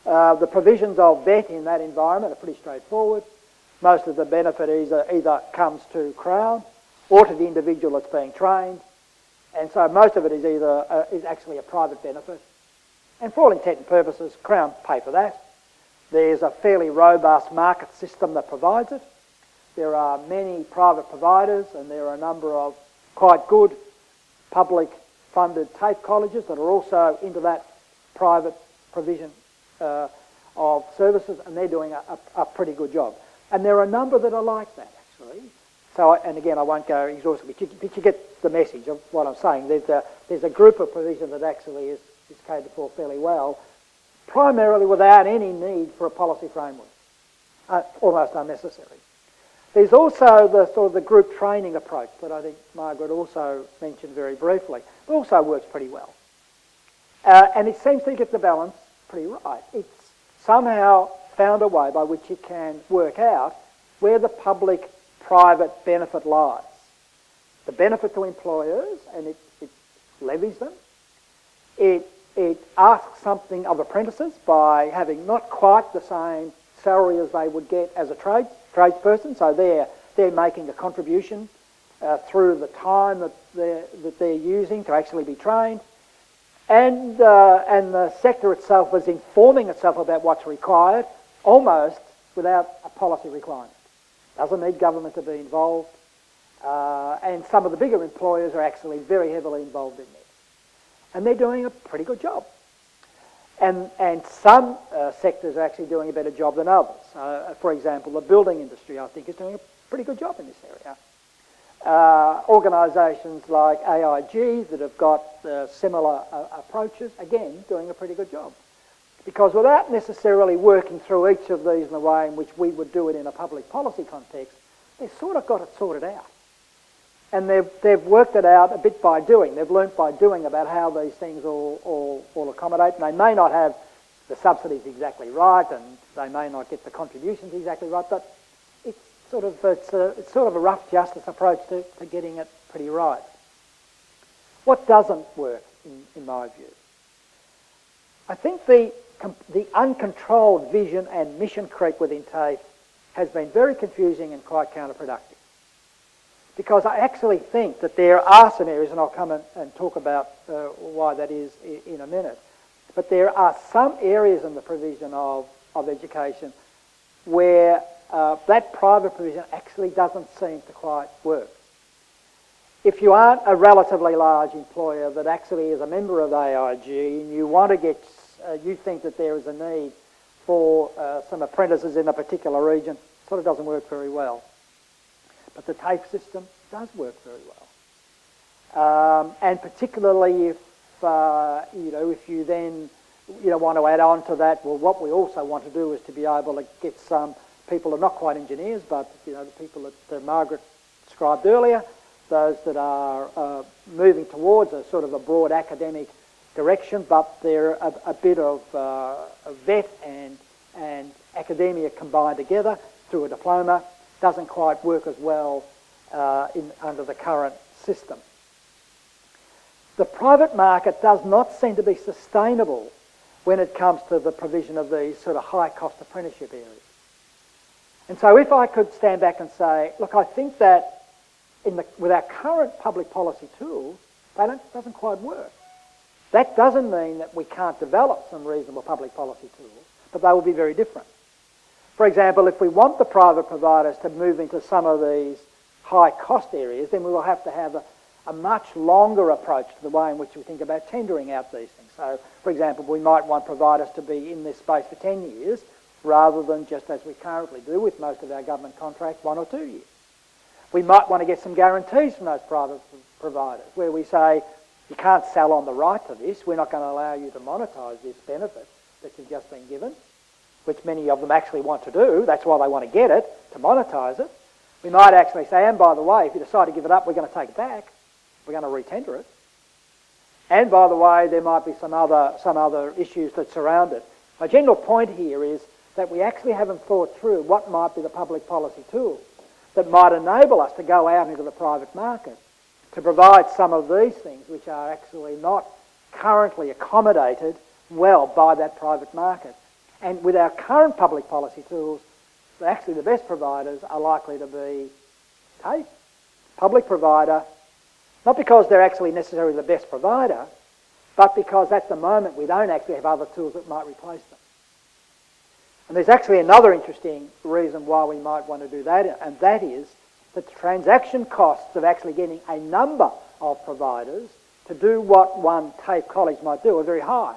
The provisions of VET in that environment are pretty straightforward. Most of the benefit either comes to Crown or to the individual that's being trained, and so most of it is either is actually a private benefit. And for all intent and purposes, Crown pay for that. There's a fairly robust market system that provides it. There are many private providers, and there are a number of quite good public-funded TAFE colleges that are also into that private provision of services, and they're doing a pretty good job. And there are a number that are like that, actually. So, and again, I won't go exhaustively, but you get the message of what I'm saying. There's a group of provision that actually is catered for fairly well, primarily without any need for a policy framework, almost unnecessary. There's also the sort of the group training approach that I think Margaret also mentioned very briefly. It also works pretty well. And it seems to get the balance pretty right. It's somehow found a way by which it can work out where the public-private benefit lies. The benefit to employers, and it levies them. It asks something of apprentices by having not quite the same salary as they would get as a tradesperson, so they're making a contribution through the time that they're using to actually be trained. And the sector itself is informing itself about what's required, almost without a policy requirement. Doesn't need government to be involved, and some of the bigger employers are actually very heavily involved in this. And they're doing a pretty good job. And some sectors are actually doing a better job than others. For example, the building industry, I think, is doing a pretty good job in this area. Organisations like AIG that have got similar approaches, again, doing a pretty good job. Because without necessarily working through each of these in the way in which we would do it in a public policy context, they've sort of got it sorted out. And they've worked it out a bit by doing. They've learnt by doing about how these things all accommodate. And they may not have the subsidies exactly right, and they may not get the contributions exactly right, but it's sort of a rough justice approach to getting it pretty right. What doesn't work, in my view? I think the uncontrolled vision and mission creep within TAFE has been very confusing and quite counterproductive. Because I actually think that there are scenarios, and I'll come and talk about why that is in a minute, but there are some areas in the provision of education where that private provision actually doesn't seem to quite work. If you aren't a relatively large employer that actually is a member of AIG and you want to get, you think that there is a need for some apprentices in a particular region, it sort of doesn't work very well. But the TAFE system does work very well, and particularly if if you then want to add on to that, well, what we also want to do is to be able to get some people who are not quite engineers, but the people that Margaret described earlier, those that are moving towards a sort of a broad academic direction, but they're a bit of vet and academia combined together through a diploma. Doesn't quite work as well under the current system. The private market does not seem to be sustainable when it comes to the provision of these sort of high-cost apprenticeship areas. And so if I could stand back and say, look, I think that with our current public policy tools, doesn't quite work. That doesn't mean that we can't develop some reasonable public policy tools, but they will be very different. For example, if we want the private providers to move into some of these high-cost areas, then we will have to have a much longer approach to the way in which we think about tendering out these things. So, for example, we might want providers to be in this space for 10 years, rather than just as we currently do with most of our government contracts, 1 or 2 years. We might want to get some guarantees from those private providers, where we say, you can't sell on the right to this, we're not going to allow you to monetise this benefit that you've just been given, which many of them actually want to do. That's why they want to get it, to monetise it. We might actually say, and by the way, if you decide to give it up, we're going to take it back. We're going to re-tender it. And by the way, there might be some other issues that surround it. My general point here is that we actually haven't thought through what might be the public policy tools that might enable us to go out into the private market to provide some of these things which are actually not currently accommodated well by that private market. And with our current public policy tools, actually the best providers are likely to be TAFE, public provider, not because they're actually necessarily the best provider, but because at the moment we don't actually have other tools that might replace them. And there's actually another interesting reason why we might want to do that, and that is that the transaction costs of actually getting a number of providers to do what one TAFE college might do are very high.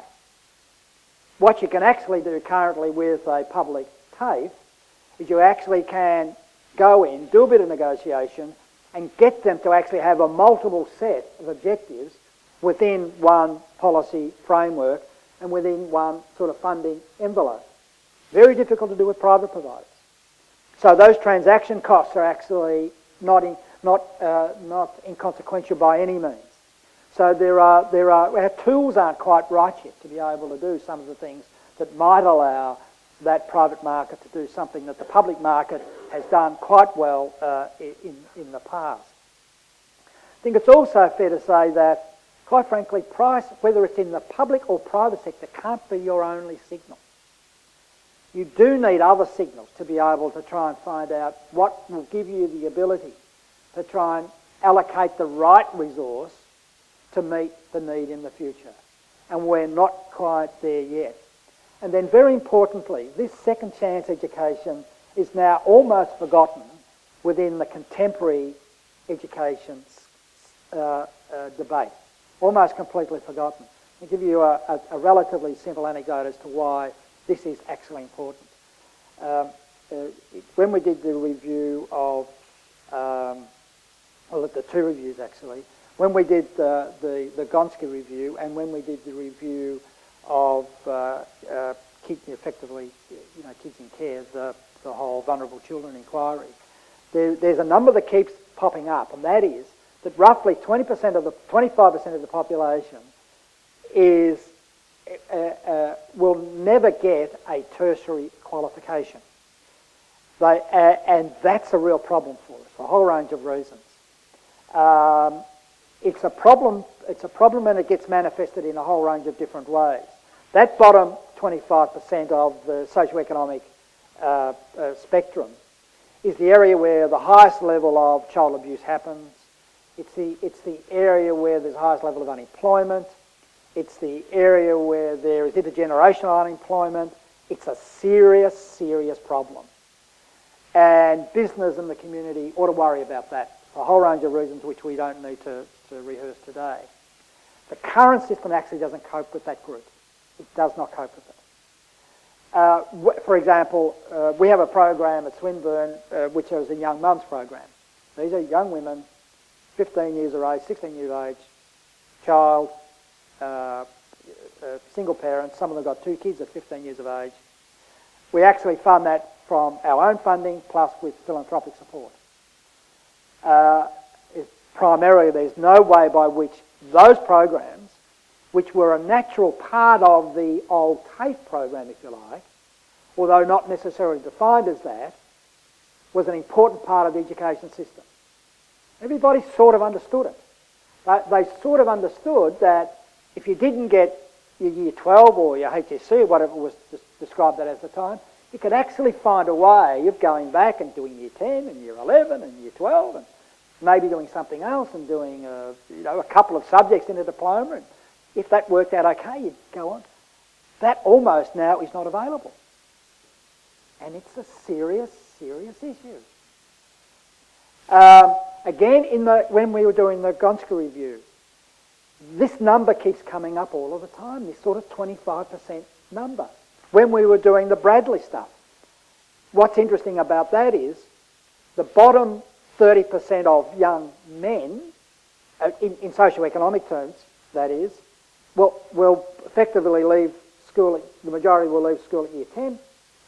What you can actually do currently with a public TAFE is you actually can go in, do a bit of negotiation, and get them to actually have a multiple set of objectives within one policy framework and within one sort of funding envelope. Very difficult to do with private providers. So those transaction costs are actually not inconsequential by any means. So our tools aren't quite right yet to be able to do some of the things that might allow that private market to do something that the public market has done quite well in the past. I think it's also fair to say that, quite frankly, price, whether it's in the public or private sector, can't be your only signal. You do need other signals to be able to try and find out what will give you the ability to try and allocate the right resource to meet the need in the future. And we're not quite there yet. And then very importantly, this second chance education is now almost forgotten within the contemporary education debate. Almost completely forgotten. I'll give you a relatively simple anecdote as to why this is actually important. When we did the review of, the two reviews actually, when we did the Gonski review and when we did the review of kids in care, the whole vulnerable children inquiry, there's a number that keeps popping up, and that is that roughly 25% of the population will never get a tertiary qualification. And that's a real problem for us for a whole range of reasons. It's a problem and it gets manifested in a whole range of different ways. That bottom 25% of the socioeconomic spectrum is the area where the highest level of child abuse happens. It's the area where there's the highest level of unemployment. It's the area where there is intergenerational unemployment. It's a serious, serious problem. And business and the community ought to worry about that for a whole range of reasons which we don't need to rehearse today. The current system actually doesn't cope with that group. It does not cope with it. For example, we have a program at Swinburne which is a young mums program. These are young women, 15 years of age, 16 years of age, child, single parents. Some of them got 2 kids at 15 years of age. We actually fund that from our own funding plus with philanthropic support. Primarily, there's no way by which those programs, which were a natural part of the old TAFE program, if you like, although not necessarily defined as that, was an important part of the education system. Everybody sort of understood it. They sort of understood that if you didn't get your Year 12 or your HSC or whatever was described that at the time, you could actually find a way of going back and doing Year 10 and Year 11 and Year 12 and maybe doing something else and doing a couple of subjects in a diploma. And if that worked out okay, you'd go on. That almost now is not available. And it's a serious, serious issue. Again, when we were doing the Gonski review, this number keeps coming up all of the time, this sort of 25% number. When we were doing the Bradley stuff, what's interesting about that is the bottom 30% of young men, in socioeconomic terms, that is, will effectively leave school, the majority will leave school at Year 10,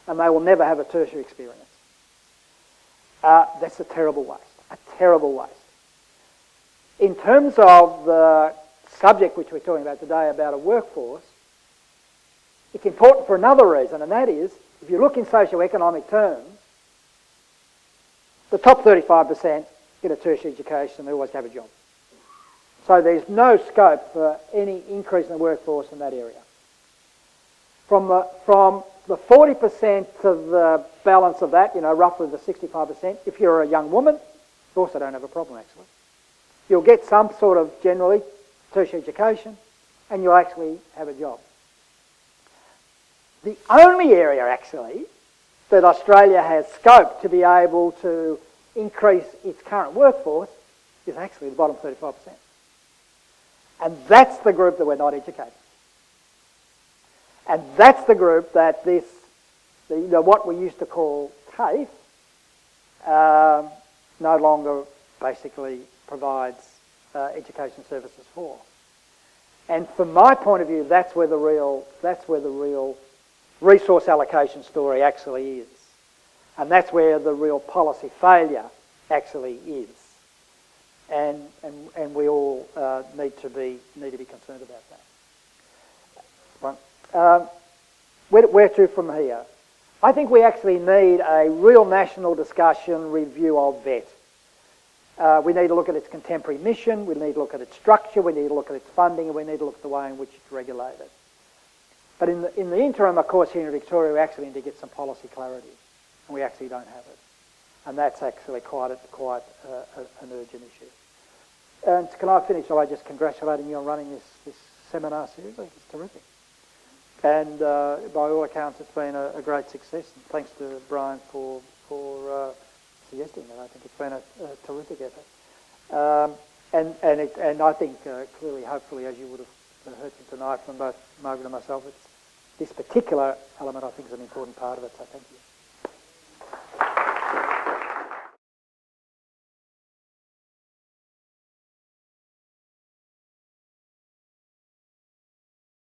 and they will never have a tertiary experience. That's a terrible waste. A terrible waste. In terms of the subject which we're talking about today about a workforce, it's important for another reason, and that is, if you look in socioeconomic terms, the top 35% get a tertiary education and they always have a job. So there's no scope for any increase in the workforce in that area. From the 40% of the balance of that, roughly the 65%, if you're a young woman, you also don't have a problem actually. You'll get some sort of generally tertiary education and you'll actually have a job. The only area actually that Australia has scope to be able to increase its current workforce is actually the bottom 35%. And that's the group that we're not educating. And that's the group that what we used to call TAFE no longer basically provides education services for. And from my point of view, that's where the real resource allocation story actually is. And that's where the real policy failure actually is. And we all need to be concerned about that. Right. Where to from here? I think we actually need a real national discussion review of VET. We need to look at its contemporary mission, we need to look at its structure, we need to look at its funding, and we need to look at the way in which it's regulated. But in the interim, of course, here in Victoria, we actually need to get some policy clarity, and we actually don't have it. And that's actually quite an urgent issue. And can I finish by just congratulating you on running this seminar series? I think it's terrific. And by all accounts, it's been a great success. And thanks to Brian for suggesting that. I think it's been a terrific effort. And I think clearly, hopefully, as you would have heard from tonight from both Margaret and myself, this particular element I think is an important part of it. So thank you.